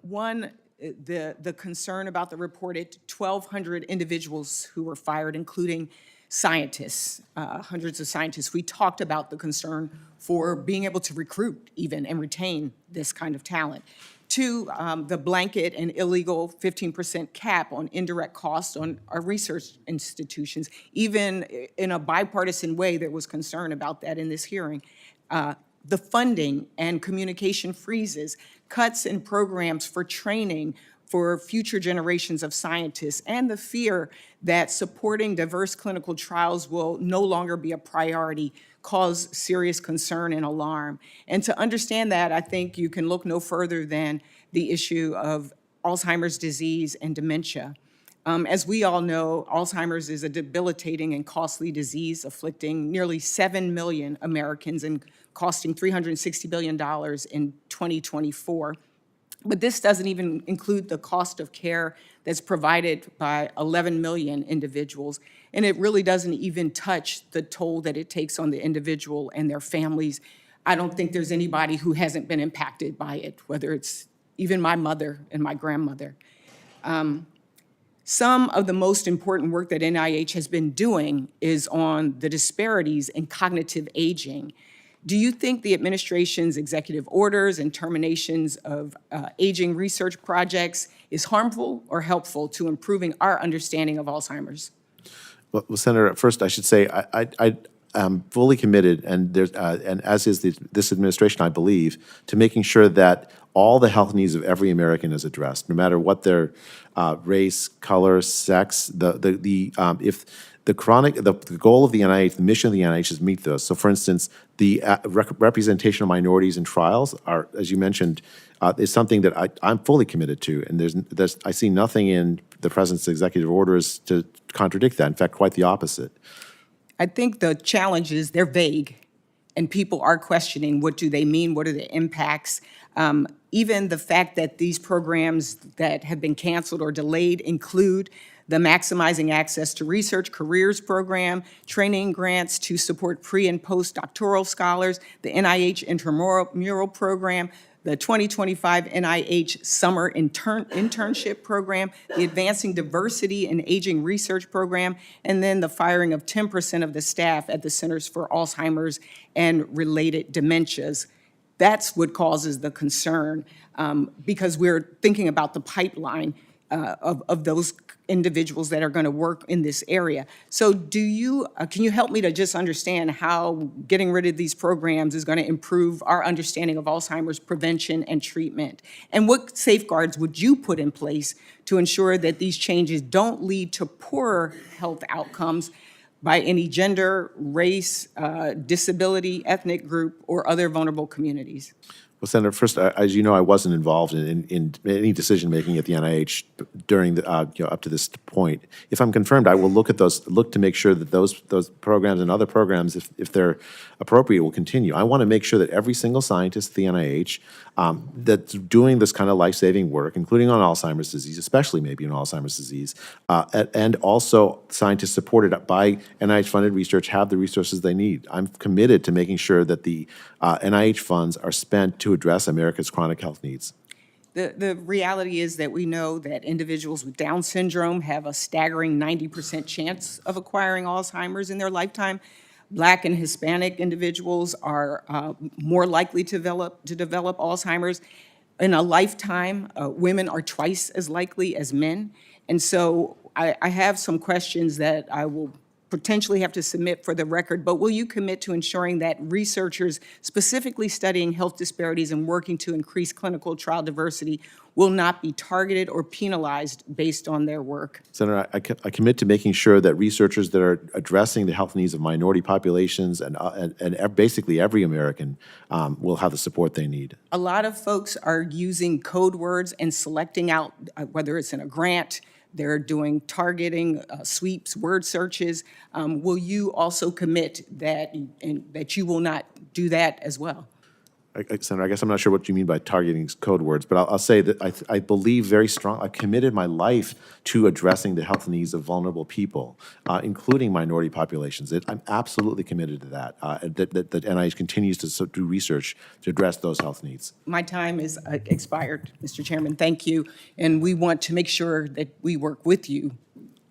One, the concern about the reported 1,200 individuals who were fired, including scientists, hundreds of scientists. We talked about the concern for being able to recruit even and retain this kind of talent. Two, the blanket and illegal 15% cap on indirect costs on our research institutions. Even in a bipartisan way, there was concern about that in this hearing. The funding and communication freezes, cuts in programs for training for future generations of scientists, and the fear that supporting diverse clinical trials will no longer be a priority cause serious concern and alarm. And to understand that, I think you can look no further than the issue of Alzheimer's disease and dementia. As we all know, Alzheimer's is a debilitating and costly disease afflicting nearly 7 million Americans and costing $360 billion in 2024. But this doesn't even include the cost of care that's provided by 11 million individuals. And it really doesn't even touch the toll that it takes on the individual and their families. I don't think there's anybody who hasn't been impacted by it, whether it's even my mother and my grandmother. Some of the most important work that NIH has been doing is on the disparities in cognitive aging. Do you think the administration's executive orders and terminations of aging research projects is harmful or helpful to improving our understanding of Alzheimer's? Well, Senator, first I should say I am fully committed, and as is this administration, I believe, to making sure that all the health needs of every American is addressed, no matter what their race, color, sex. If the goal of the NIH, the mission of the NIH is to meet those. So, for instance, the representation of minorities in trials are, as you mentioned, is something that I'm fully committed to, and I see nothing in the president's executive orders to contradict that. In fact, quite the opposite. I think the challenge is they're vague, and people are questioning, what do they mean? What are the impacts? Even the fact that these programs that have been canceled or delayed include the Maximizing Access to Research Careers Program, training grants to support pre- and postdoctoral scholars, the NIH Intramural Program, the 2025 NIH Summer Internship Program, the Advancing Diversity in Aging Research Program, and then the firing of 10% of the staff at the Centers for Alzheimer's and Related Dementias. That's what causes the concern, because we're thinking about the pipeline. of those individuals that are going to work in this area. So can you help me to just understand how getting rid of these programs is going to improve our understanding of Alzheimer's prevention and treatment? And what safeguards would you put in place to ensure that these changes don't lead to poorer health outcomes by any gender, race, disability, ethnic group, or other vulnerable communities? Well, Senator, first, as you know, I wasn't involved in any decision-making at the NIH during the, up to this point. If I'm confirmed, I will look to make sure that those programs and other programs, if they're appropriate, will continue. I want to make sure that every single scientist at the NIH that's doing this kind of life-saving work, including on Alzheimer's disease, especially maybe in Alzheimer's disease, and also scientists supported by NIH-funded research have the resources they need. I'm committed to making sure that the NIH funds are spent to address America's chronic health needs. The reality is that we know that individuals with Down syndrome have a staggering 90% chance of acquiring Alzheimer's in their lifetime. Black and Hispanic individuals are more likely to develop Alzheimer's. In a lifetime, women are twice as likely as men. And so I have some questions that I will potentially have to submit for the record, but will you commit to ensuring that researchers specifically studying health disparities and working to increase clinical trial diversity will not be targeted or penalized based on their work? Senator, I commit to making sure that researchers that are addressing the health needs of minority populations and basically every American will have the support they need. A lot of folks are using code words and selecting out, whether it's in a grant, they're doing targeting, sweeps, word searches. Will you also commit that you will not do that as well? Senator, I guess I'm not sure what you mean by targeting code words, but I'll say that I believe very strong. I've committed my life to addressing the health needs of vulnerable people, including minority populations. I'm absolutely committed to that. That NIH continues to do research to address those health needs. My time is expired, Mr. Chairman. Thank you, and we want to make sure that we work with you.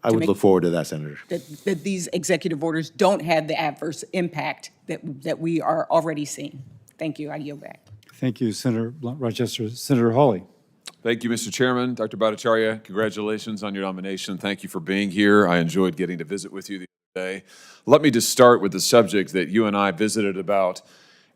I would look forward to that, Senator. That these executive orders don't have the adverse impact that we are already seeing. Thank you. I yield back. Thank you, Senator Rochester. Senator Hawley. Thank you, Mr. Chairman. Dr. Bhattacharya, congratulations on your nomination. Thank you for being here. I enjoyed getting to visit with you the other day. Let me just start with the subject that you and I visited about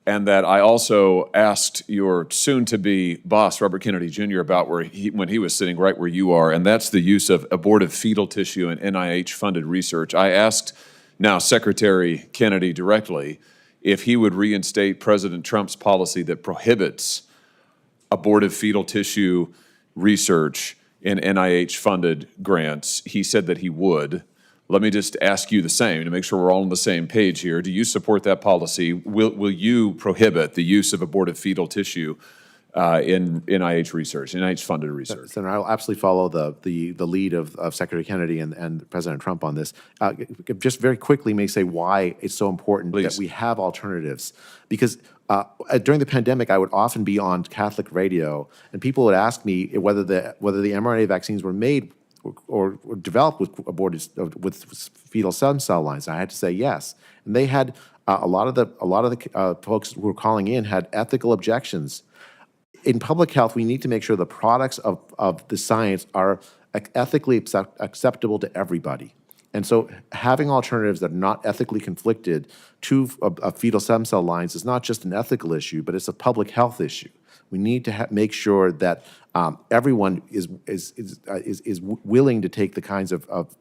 and that I also asked your soon-to-be boss, Robert Kennedy Jr., about when he was sitting right where you are, and that's the use of abortive fetal tissue in NIH-funded research. I asked now Secretary Kennedy directly if he would reinstate President Trump's policy that prohibits abortive fetal tissue research in NIH-funded grants. He said that he would. Let me just ask you the same to make sure we're all on the same page here. Do you support that policy? Will you prohibit the use of abortive fetal tissue in NIH research, NIH-funded research? Senator, I will absolutely follow the lead of Secretary Kennedy and President Trump on this. Just very quickly, may say why it's so important that we have alternatives. Because during the pandemic, I would often be on Catholic radio, and people would ask me whether the mRNA vaccines were made or developed with fetal stem cell lines. And I had to say yes, and they had a lot of the folks who were calling in had ethical objections. In public health, we need to make sure the products of the science are ethically acceptable to everybody. And so having alternatives that are not ethically conflicted to fetal stem cell lines is not just an ethical issue, but it's a public health issue. We need to make sure that everyone is willing to take the kinds of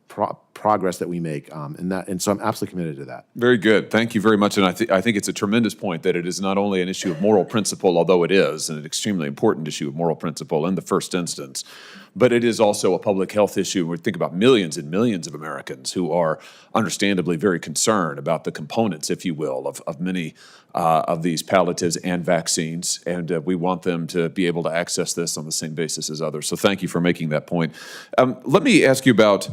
progress that we make, and so I'm absolutely committed to that. Very good. Thank you very much. And I think it's a tremendous point that it is not only an issue of moral principle, although it is an extremely important issue of moral principle in the first instance, but it is also a public health issue. We think about millions and millions of Americans who are understandably very concerned about the components, if you will, of many of these palliatives and vaccines, and we want them to be able to access this on the same basis as others. So thank you for making that point. Let me ask you about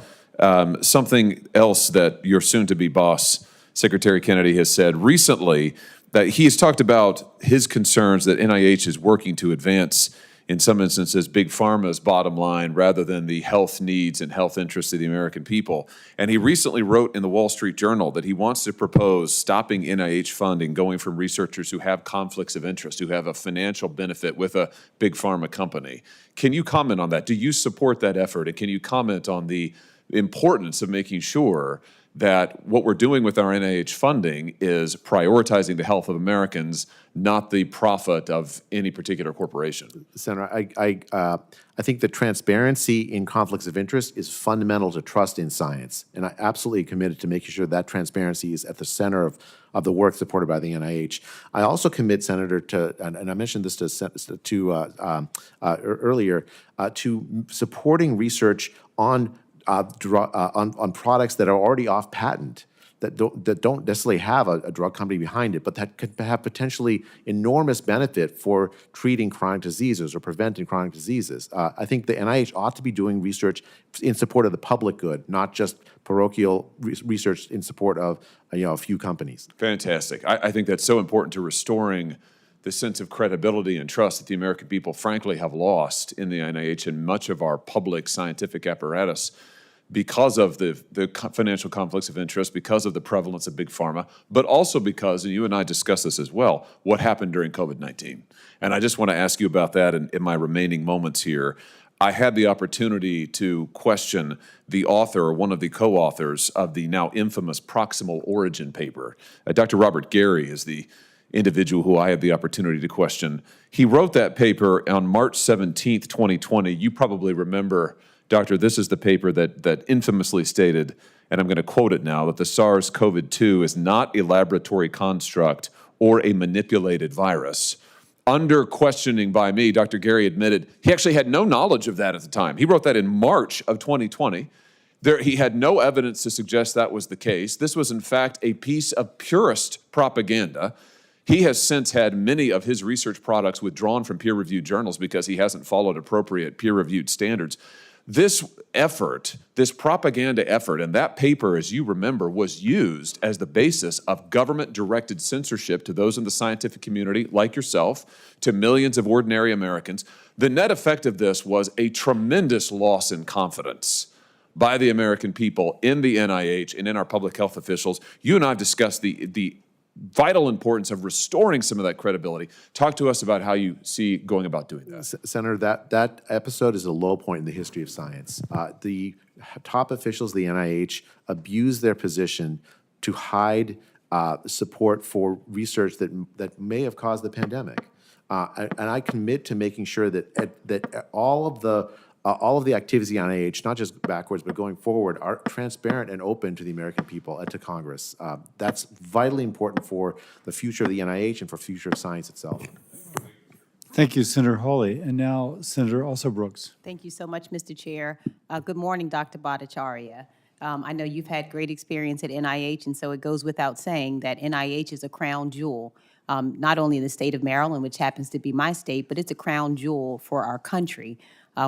something else that your soon-to-be boss, Secretary Kennedy, has said recently, that he has talked about his concerns that NIH is working to advance in some instances, big pharma's bottom line rather than the health needs and health interests of the American people. And he recently wrote in the Wall Street Journal that he wants to propose stopping NIH funding going from researchers who have conflicts of interest, who have a financial benefit with a big pharma company. Can you comment on that? Do you support that effort? And can you comment on the importance of making sure that what we're doing with our NIH funding is prioritizing the health of Americans, not the profit of any particular corporation? Senator, I think that transparency in conflicts of interest is fundamental to trust in science, and I absolutely committed to making sure that transparency is at the center of the work supported by the NIH. I also commit, Senator, to, and I mentioned this earlier, to supporting research on products that are already off patent, that don't necessarily have a drug company behind it, but that could have potentially enormous benefit for treating chronic diseases or preventing chronic diseases. I think the NIH ought to be doing research in support of the public good, not just parochial research in support of a few companies. Fantastic. I think that's so important to restoring the sense of credibility and trust that the American people frankly have lost in the NIH and much of our public scientific apparatus because of the financial conflicts of interest, because of the prevalence of big pharma, but also because, and you and I discussed this as well, what happened during COVID-19. And I just want to ask you about that in my remaining moments here. I had the opportunity to question the author, or one of the co-authors of the now infamous Proximal Origin paper. Dr. Robert Gary is the individual who I had the opportunity to question. He wrote that paper on March 17th, 2020. You probably remember, Doctor, this is the paper that infamously stated, and I'm going to quote it now, that the SARS-CoV-2 is not a laboratory construct or a manipulated virus. Under questioning by me, Dr. Gary admitted he actually had no knowledge of that at the time. He wrote that in March of 2020. He had no evidence to suggest that was the case. This was, in fact, a piece of purist propaganda. He has since had many of his research products withdrawn from peer-reviewed journals because he hasn't followed appropriate peer-reviewed standards. This effort, this propaganda effort, and that paper, as you remember, was used as the basis of government-directed censorship to those in the scientific community, like yourself, to millions of ordinary Americans. The net effect of this was a tremendous loss in confidence by the American people in the NIH and in our public health officials. You and I have discussed the vital importance of restoring some of that credibility. Talk to us about how you see going about doing that. Senator, that episode is a low point in the history of science. The top officials of the NIH abused their position to hide support for research that may have caused the pandemic. And I commit to making sure that all of the activities of the NIH, not just backwards, but going forward, are transparent and open to the American people and to Congress. That's vitally important for the future of the NIH and for the future of science itself. Thank you, Senator Hawley. And now, Senator Also Brooks. Thank you so much, Mr. Chair. Good morning, Dr. Bhattacharya. I know you've had great experience at NIH, and so it goes without saying that NIH is a crown jewel, not only in the state of Maryland, which happens to be my state, but it's a crown jewel for our country,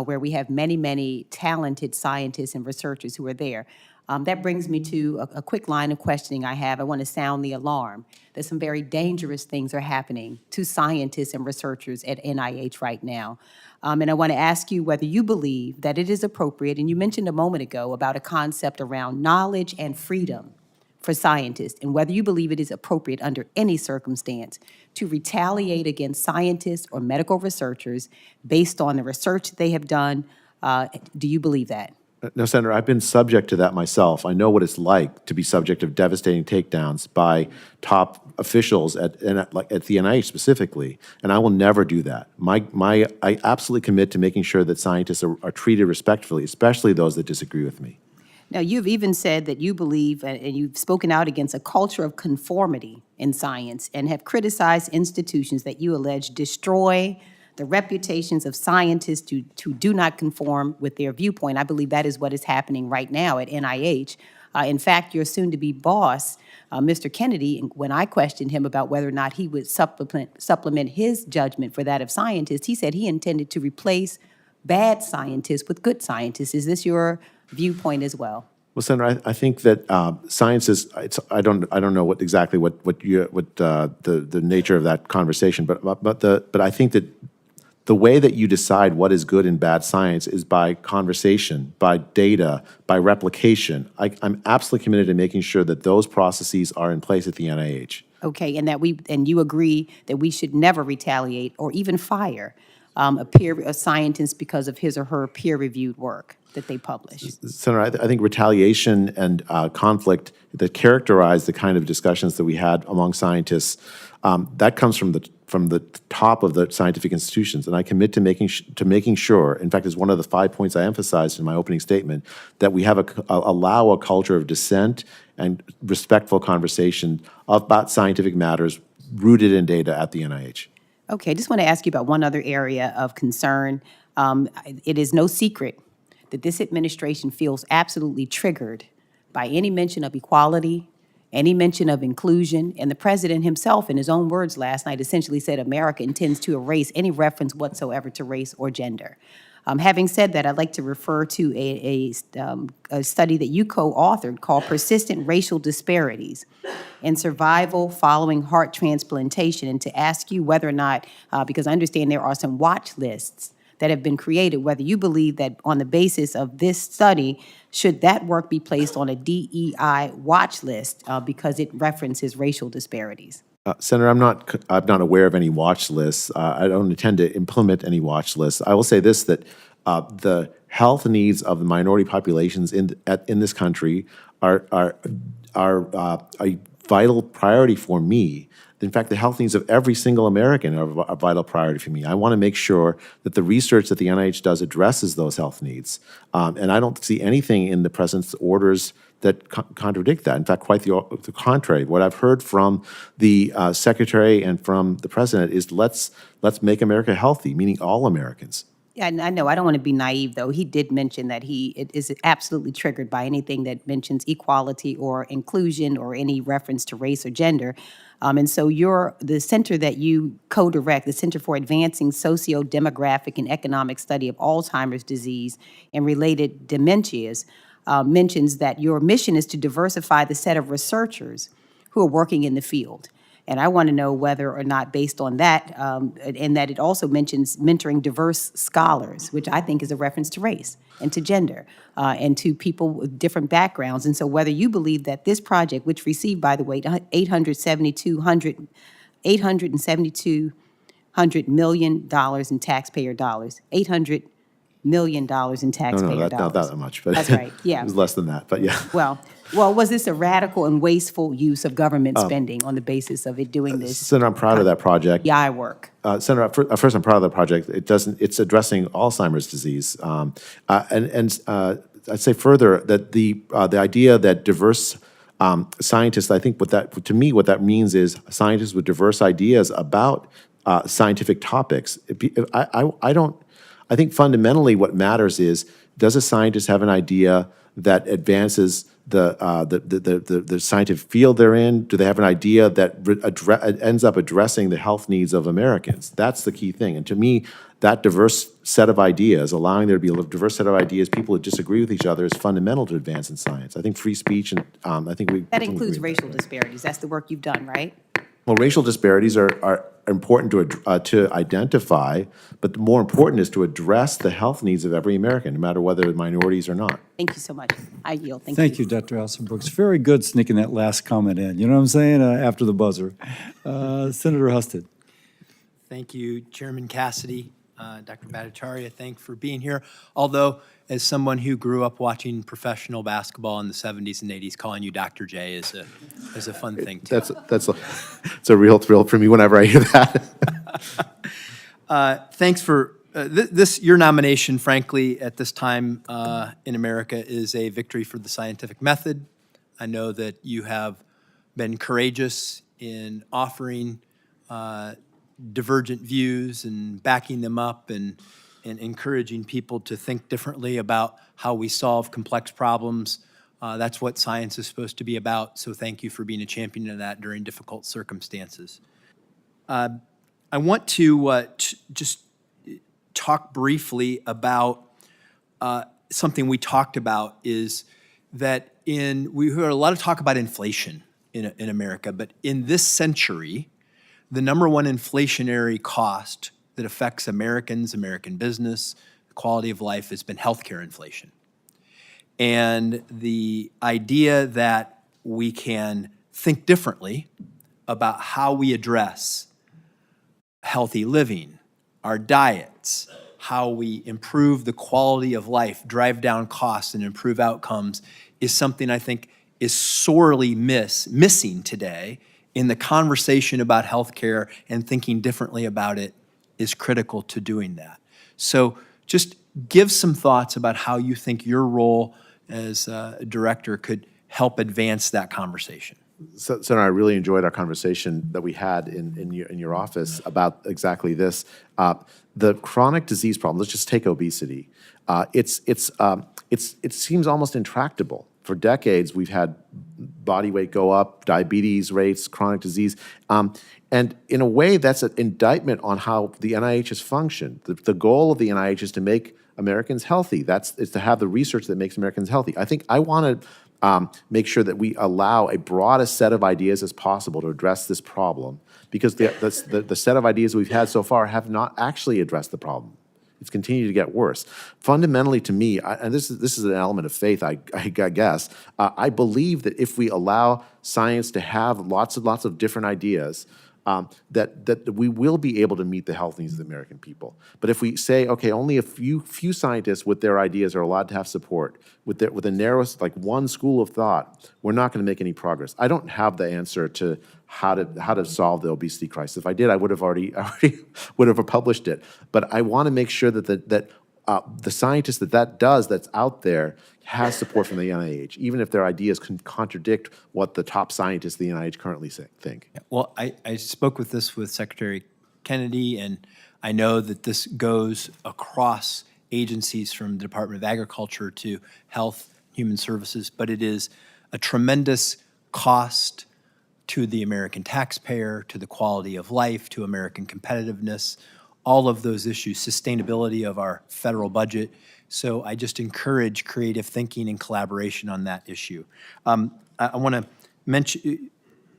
where we have many, many talented scientists and researchers who are there. That brings me to a quick line of questioning I have. I want to sound the alarm that some very dangerous things are happening to scientists and researchers at NIH right now. And I want to ask you whether you believe that it is appropriate, and you mentioned a moment ago about a concept around knowledge and freedom for scientists, and whether you believe it is appropriate under any circumstance to retaliate against scientists or medical researchers based on the research they have done. Do you believe that? No, Senator, I've been subject to that myself. I know what it's like to be subject to devastating takedowns by top officials at the NIH specifically, and I will never do that. I absolutely commit to making sure that scientists are treated respectfully, especially those that disagree with me. Now, you've even said that you believe, and you've spoken out against a culture of conformity in science and have criticized institutions that you allege destroy the reputations of scientists who do not conform with their viewpoint. I believe that is what is happening right now at NIH. In fact, your soon-to-be boss, Mr. Kennedy, when I questioned him about whether or not he would supplement his judgment for that of scientists, he said he intended to replace bad scientists with good scientists. Is this your viewpoint as well? Well, Senator, I think that science is. I don't know what the nature of that conversation, but I think that the way that you decide what is good and bad science is by conversation, by data, by replication. I'm absolutely committed to making sure that those processes are in place at the NIH. Okay, and you agree that we should never retaliate or even fire a scientist because of his or her peer-reviewed work that they publish. Senator, I think retaliation and conflict that characterize the kind of discussions that we had among scientists, that comes from the top of the scientific institutions, and I commit to making sure. In fact, it's one of the 5 points I emphasized in my opening statement, that we have allow a culture of dissent and respectful conversation about scientific matters rooted in data at the NIH. Okay, I just want to ask you about one other area of concern. It is no secret that this administration feels absolutely triggered by any mention of equality, any mention of inclusion, and the president himself, in his own words last night, essentially said America intends to erase any reference whatsoever to race or gender. Having said that, I'd like to refer to a study that you co-authored called Persistent Racial Disparities in Survival Following Heart Transplantation, and to ask you whether or not, because I understand there are some watch lists that have been created, whether you believe that on the basis of this study, should that work be placed on a DEI watch list because it references racial disparities? Senator, I'm not aware of any watch lists. I don't intend to implement any watch lists. I will say this, that the health needs of the minority populations in this country are a vital priority for me. In fact, the health needs of every single American are a vital priority for me. I want to make sure that the research that the NIH does addresses those health needs. And I don't see anything in the President's orders that contradict that. In fact, quite the contrary. What I've heard from the Secretary and from the President is let's make America healthy, meaning all Americans. Yeah, I know. I don't want to be naive, though. He did mention that it is absolutely triggered by anything that mentions equality or inclusion or any reference to race or gender. And so the center that you co-direct, the Center for Advancing Socio-Demographic and Economic Study of Alzheimer's Disease and Related Dementias, mentions that your mission is to diversify the set of researchers who are working in the field. And I want to know whether or not, based on that, and that it also mentions mentoring diverse scholars, which I think is a reference to race and to gender and to people with different backgrounds. And so whether you believe that this project, which received, by the way, $872 million in taxpayer dollars, $800 million in taxpayer dollars. Not that much, but That's right, yeah. It was less than that, but yeah. Well, was this a radical and wasteful use of government spending on the basis of it doing this? Senator, I'm proud of that project. Yeah, work. Senator, first, I'm proud of the project. It's addressing Alzheimer's disease, and I'd say further that the idea that diverse scientists, I think what that means is scientists with diverse ideas about scientific topics. I think fundamentally what matters is, does a scientist have an idea that advances the scientific field they're in? Do they have an idea that ends up addressing the health needs of Americans? That's the key thing. And to me, that diverse set of ideas, allowing there to be a diverse set of ideas, people who disagree with each other, is fundamental to advance in science. I think free speech, and I think we... That includes racial disparities. That's the work you've done, right? Well, racial disparities are important to identify, but more important is to address the health needs of every American, no matter whether they're minorities or not. Thank you so much. I yield. Thank you, Dr. Alison Brooks. Very good sneaking that last comment in. You know what I'm saying? After the buzzer. Senator Husted. Thank you, Chairman Cassidy, Dr. Bhattacharya. Thanks for being here. Although, as someone who grew up watching professional basketball in the 70s and 80s, calling you Dr. J is a fun thing too. It's a real thrill for me whenever I hear that. Thanks for your nomination, frankly, at this time in America is a victory for the scientific method. I know that you have been courageous in offering divergent views and backing them up and encouraging people to think differently about how we solve complex problems. That's what science is supposed to be about, so thank you for being a champion of that during difficult circumstances. I want to just talk briefly about something we talked about, is that we heard a lot of talk about inflation in America, but in this century, the number one inflationary cost that affects Americans, American business, quality of life has been healthcare inflation. And the idea that we can think differently about how we address healthy living, our diets, how we improve the quality of life, drive down costs, and improve outcomes is something I think is sorely missing today in the conversation about healthcare, and thinking differently about it is critical to doing that. So just give some thoughts about how you think your role as a director could help advance that conversation. Senator, I really enjoyed our conversation that we had in your office about exactly this. The chronic disease problem, let's just take obesity. It seems almost intractable. For decades, we've had body weight go up, diabetes rates, chronic disease. And in a way, that's an indictment on how the NIH has functioned. The goal of the NIH is to make Americans healthy. It's to have the research that makes Americans healthy. I think I want to make sure that we allow a broadest set of ideas as possible to address this problem, because the set of ideas we've had so far have not actually addressed the problem. It's continued to get worse. Fundamentally, to me, and this is an element of faith, I guess, I believe that if we allow science to have lots of different ideas, that we will be able to meet the health needs of the American people. But if we say, okay, only a few scientists with their ideas are allowed to have support, with a narrowest, like one school of thought, we're not going to make any progress. I don't have the answer to how to solve the obesity crisis. If I did, I would have already would have published it. But I want to make sure that the scientists that's out there has support from the NIH, even if their ideas can contradict what the top scientists of the NIH currently think. Well, I spoke with Secretary Kennedy, and I know that this goes across agencies from the Department of Agriculture to Health, Human Services, but it is a tremendous cost to the American taxpayer, to the quality of life, to American competitiveness, all of those issues, sustainability of our federal budget. So I just encourage creative thinking and collaboration on that issue. I want to mention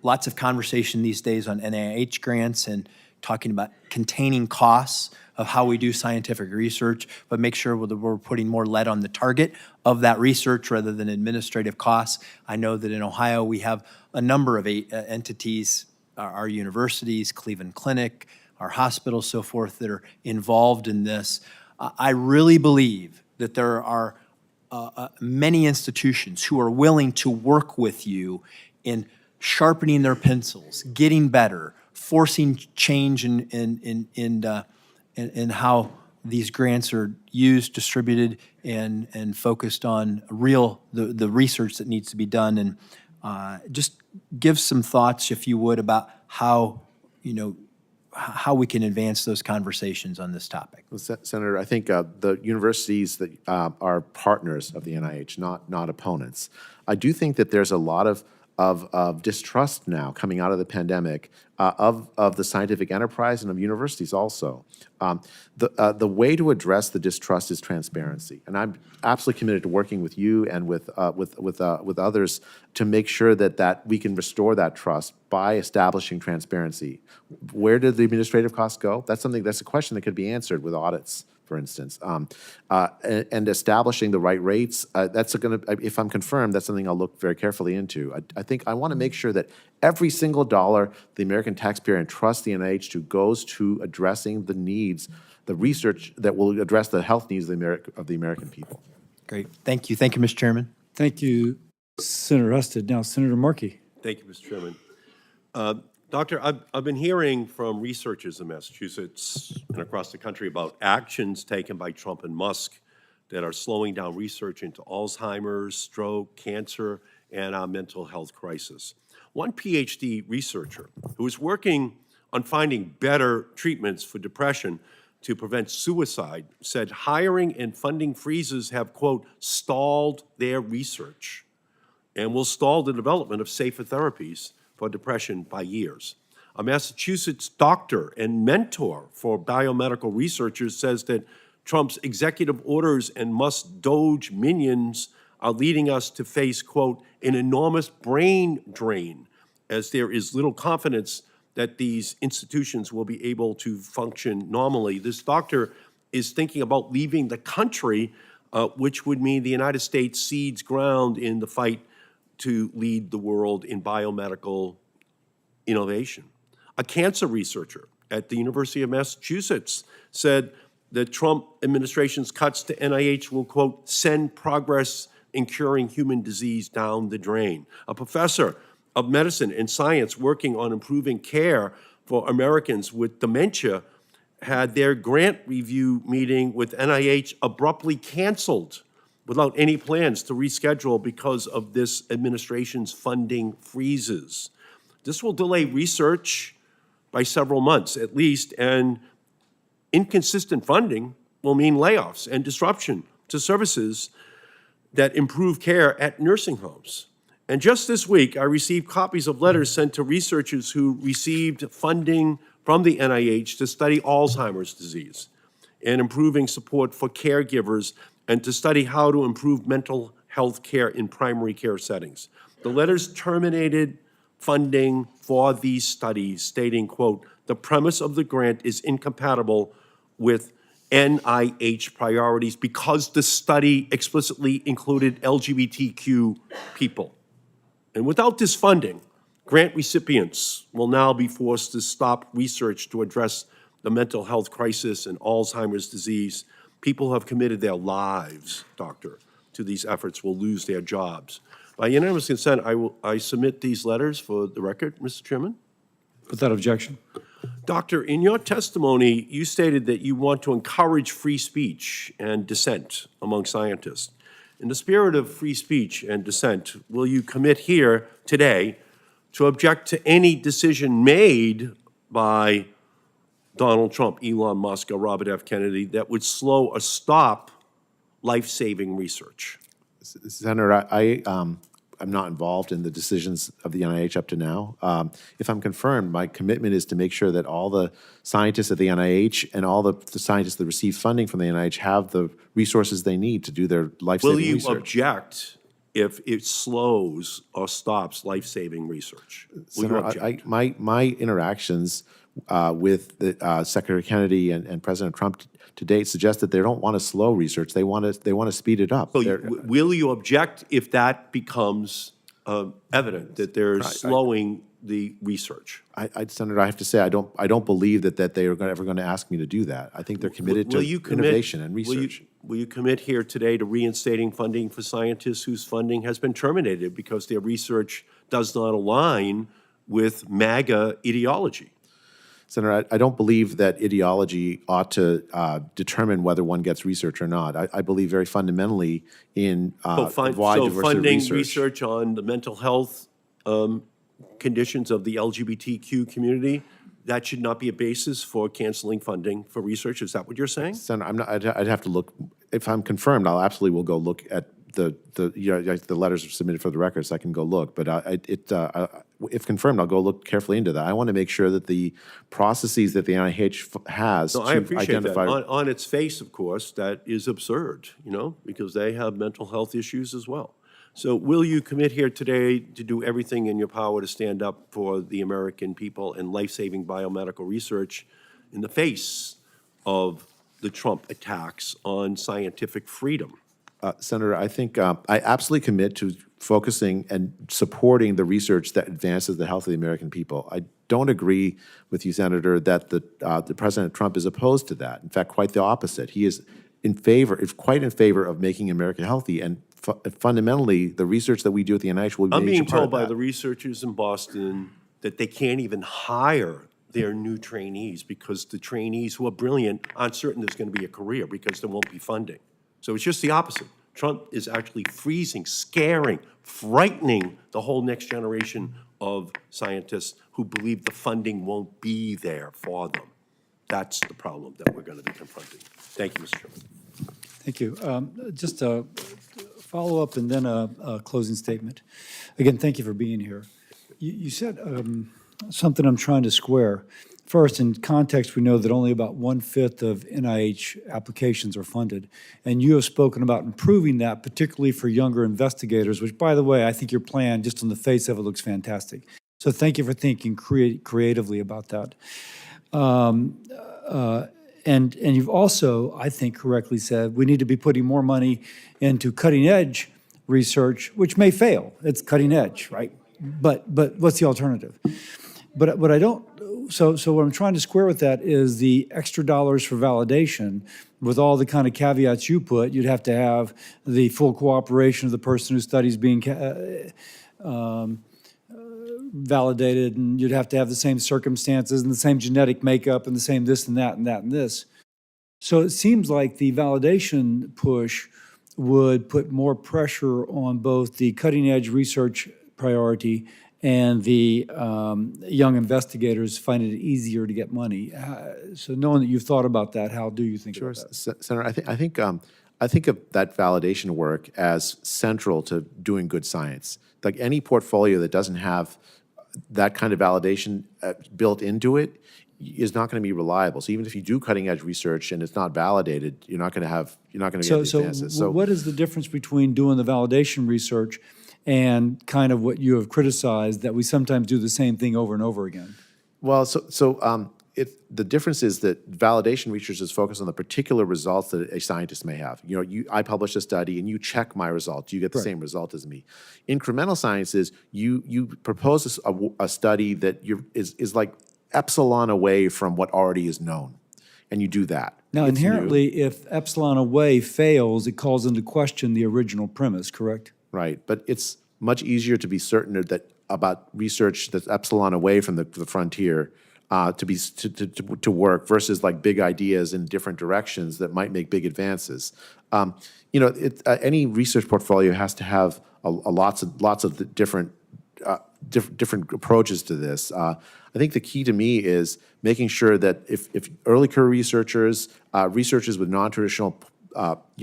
lots of conversation these days on NIH grants and talking about containing costs of how we do scientific research, but make sure that we're putting more lead on the target of that research rather than administrative costs. I know that in Ohio we have a number of entities, our universities, Cleveland Clinic, our hospitals, so forth, that are involved in this. I really believe that there are many institutions who are willing to work with you in sharpening their pencils, getting better, forcing change in how these grants are used, distributed, and focused on the research that needs to be done. And just give some thoughts, if you would, about how we can advance those conversations on this topic. Well, Senator, I think the universities that are partners of the NIH, not opponents. I do think that there's a lot of distrust now coming out of the pandemic of the scientific enterprise and of universities also. The way to address the distrust is transparency, and I'm absolutely committed to working with you and with others to make sure that we can restore that trust by establishing transparency. Where did the administrative costs go? That's a question that could be answered with audits, for instance, and establishing the right rates. That's going to, if I'm confirmed, that's something I'll look very carefully into. I think I want to make sure that every single dollar the American taxpayer entrusts the NIH to goes to addressing the needs, the research that will address the health needs of the American people. Great. Thank you. Thank you, Mr. Chairman. Thank you, Senator Husted. Now, Senator Markey. Thank you, Mr. Chairman. Doctor, I've been hearing from researchers in Massachusetts and across the country about actions taken by Trump and Musk that are slowing down research into Alzheimer's, stroke, cancer, and our mental health crisis. One PhD researcher who is working on finding better treatments for depression to prevent suicide said hiring and funding freezes have, quote, stalled their research and will stall the development of safer therapies for depression by years. A Massachusetts doctor and mentor for biomedical researchers says that Trump's executive orders and Musk's Doge minions are leading us to face, quote, an enormous brain drain, as there is little confidence that these institutions will be able to function normally. This doctor is thinking about leaving the country, which would mean the United States cedes ground in the fight to lead the world in biomedical innovation. A cancer researcher at the University of Massachusetts said the Trump administration's cuts to NIH will, quote, send progress in curing human disease down the drain. A professor of medicine and science working on improving care for Americans with dementia had their grant review meeting with NIH abruptly canceled without any plans to reschedule because of this administration's funding freezes. This will delay research by several months at least, and inconsistent funding will mean layoffs and disruption to services that improve care at nursing homes. And just this week, I received copies of letters sent to researchers who received funding from the NIH to study Alzheimer's disease and improving support for caregivers and to study how to improve mental health care in primary care settings. The letters terminated funding for these studies, stating, quote, the premise of the grant is incompatible with NIH priorities because the study explicitly included LGBTQ people. And without this funding, grant recipients will now be forced to stop research to address the mental health crisis and Alzheimer's disease. People who have committed their lives, doctor, to these efforts will lose their jobs. By unanimous consent, I submit these letters for the record, Mr. Chairman. Without objection. Doctor, in your testimony, you stated that you want to encourage free speech and dissent among scientists. In the spirit of free speech and dissent, will you commit here today to object to any decision made by Donald Trump, Elon Musk, or Robert F. Kennedy that would slow or stop life-saving research? Senator, I'm not involved in the decisions of the NIH up to now. If I'm confirmed, my commitment is to make sure that all the scientists at the NIH and all the scientists that receive funding from the NIH have the resources they need to do their life-saving research. Will you object if it slows or stops life-saving research? Will you object? My interactions with the, Secretary Kennedy and President Trump to date suggest that they don't want to slow research. They want to speed it up. So will you object if that becomes evident, that they're slowing the research? Senator, I have to say, I don't believe that they are ever going to ask me to do that. I think they're committed to innovation and research. Will you commit here today to reinstating funding for scientists whose funding has been terminated because their research does not align with MAGA ideology? Senator, I don't believe that ideology ought to determine whether one gets research or not. I believe very fundamentally in wide diversity of funding research. research on the mental health conditions of the LGBTQ community, that should not be a basis for canceling funding for research. Is that what you're saying? Senator, I'd have to look. If I'm confirmed, I'll absolutely will go look at the letters are submitted for the record, so I can go look. But if confirmed, I'll go look carefully into that. I want to make sure that the processes that the NIH has No, I to appreciate identify. that. On its face, of course, that is absurd, because they have mental health issues as well. So will you commit here today to do everything in your power to stand up for the American people and life-saving biomedical research in the face of the Trump attacks on scientific freedom? Senator, I think I absolutely commit to focusing and supporting the research that advances the health of the American people. I don't agree with you, Senator, that the President Trump is opposed to that. In fact, quite the opposite. He is quite in favor of making America healthy, and fundamentally, the research that we do at the NIH will be I'm being told by the researchers in Boston that they can't even hire their new trainees because the trainees who are brilliant aren't certain there's going to be a career because there won't be funding. So it's just the opposite. Trump is actually freezing, scaring, frightening the whole next generation of scientists who believe the funding won't be there for them. That's the problem that we're going to be confronting. Thank you, Mr. Chairman. Thank you. Just a follow-up and then a closing statement. Again, thank you for being here. You said something I'm trying to square. First, in context, we know that only about 1/5 of NIH applications are funded, and you have spoken about improving that, particularly for younger investigators, which, by the way, I think your plan, just on the face of it, looks fantastic. So thank you for thinking creatively about that. And you've also, I think, correctly said, we need to be putting more money into cutting-edge research, which may fail. It's cutting edge, right? But what's the alternative? But what I don't, so what I'm trying to square with that is the extra dollars for validation. With all the kind of caveats you put, you'd have to have the full cooperation of the person who studies being validated, and you'd have to have the same circumstances and the same genetic makeup and the same this and that and that and this. So it seems like the validation push would put more pressure on both the cutting edge research priority and the young investigators find it easier to get money. So knowing that you've thought about that, how do you think about that? Senator, I think of that validation work as central to doing good science. Like any portfolio that doesn't have that kind of validation built into it is not going to be reliable. So even if you do cutting edge research and it's not validated, you're not going to get the advances. So what is the difference between doing the validation research and kind of what you have criticized, that we sometimes do the same thing over and over again? Well, the difference is that validation research is focused on the particular results that a scientist may have. You know, I publish a study and you check my results. You get the same result as me. Incremental science is you propose a study that is like epsilon away from what already is known, and you do that. Now, It's new. inherently, if epsilon away fails, it calls into question the original premise, correct? Right, but it's much easier to be certain that about research that's epsilon away from the frontier to work versus like big ideas in different directions that might make big advances. You know, any research portfolio has to have lots of different approaches to this. I think the key to me is making sure that if early career researchers, researchers with non-traditional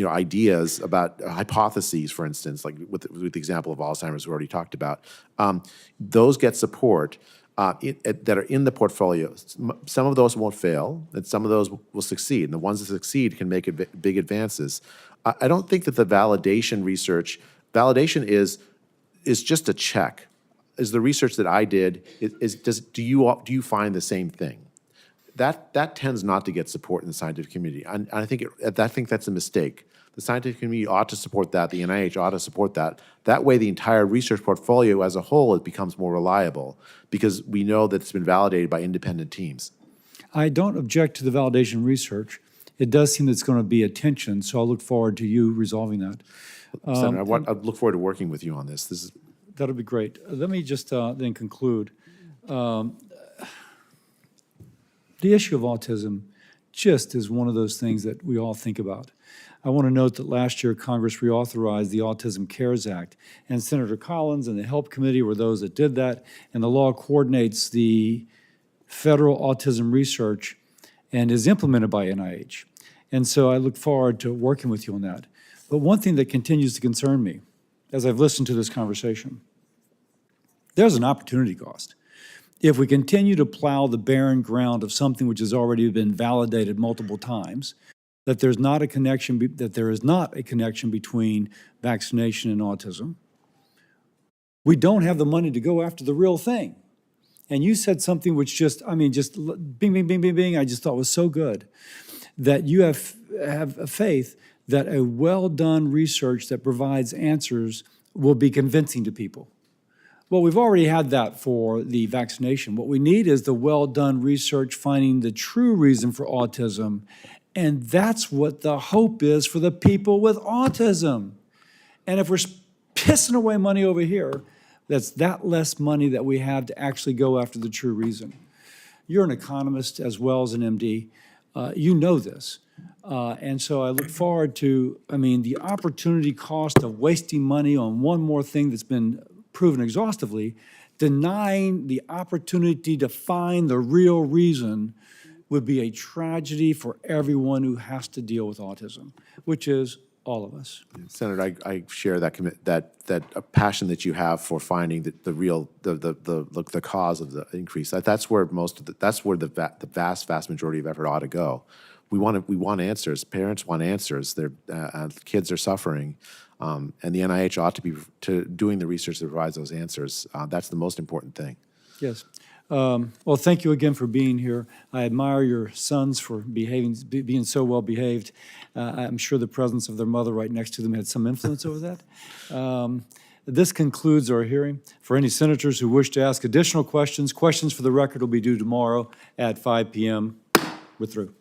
ideas about hypotheses, for instance, like with the example of Alzheimer's we already talked about, those get support that are in the portfolio. Some of those won't fail, and some of those will succeed, and the ones that succeed can make big advances. I don't think that the validation is just a check. Is the research that I did, do you find the same thing? That tends not to get support in the scientific community. And I think that's a mistake. The scientific community ought to support that. The NIH ought to support that. That way, the entire research portfolio as a whole, it becomes more reliable because we know that it's been validated by independent teams. I don't object to the validation research. It does seem it's going to be a tension, so I'll look forward to you resolving that. Senator, I look forward to working with you on this. That'll be great. Let me just then conclude. The issue of autism just is one of those things that we all think about. I want to note that last year Congress reauthorized the Autism CARES Act, and Senator Collins and the HELP Committee were those that did that, and the law coordinates the federal autism research and is implemented by NIH. And so I look forward to working with you on that. But one thing that continues to concern me as I've listened to this conversation, there's an opportunity cost. If we continue to plow the barren ground of something which has already been validated multiple times, that there is not a connection between vaccination and autism, we don't have the money to go after the real thing. And you said something which just bing, bing, bing, bing, bing, I just thought was so good, that you have a faith that a well-done research that provides answers will be convincing to people. Well, we've already had that for the vaccination. What we need is the well-done research finding the true reason for autism, and that's what the hope is for the people with autism. And if we're pissing away money over here, that's that less money that we have to actually go after the true reason. You're an economist as well as an MD. You know this. And so I look forward to, the opportunity cost of wasting money on one more thing that's been proven exhaustively, denying the opportunity to find the real reason would be a tragedy for everyone who has to deal with autism, which is all of us. Senator, I share that passion that you have for finding the cause of the increase. That's where the vast majority of effort ought to go. We want answers. Parents want answers. Their kids are suffering, and the NIH ought to be doing the research that provides those answers. That's the most important thing. Yes. Well, thank you again for being here. I admire your sons for being so well behaved. I'm sure the presence of their mother right next to them had some influence over that. This concludes our hearing. For any senators who wish to ask additional questions, questions for the record will be due tomorrow at 5 p.m. We're through.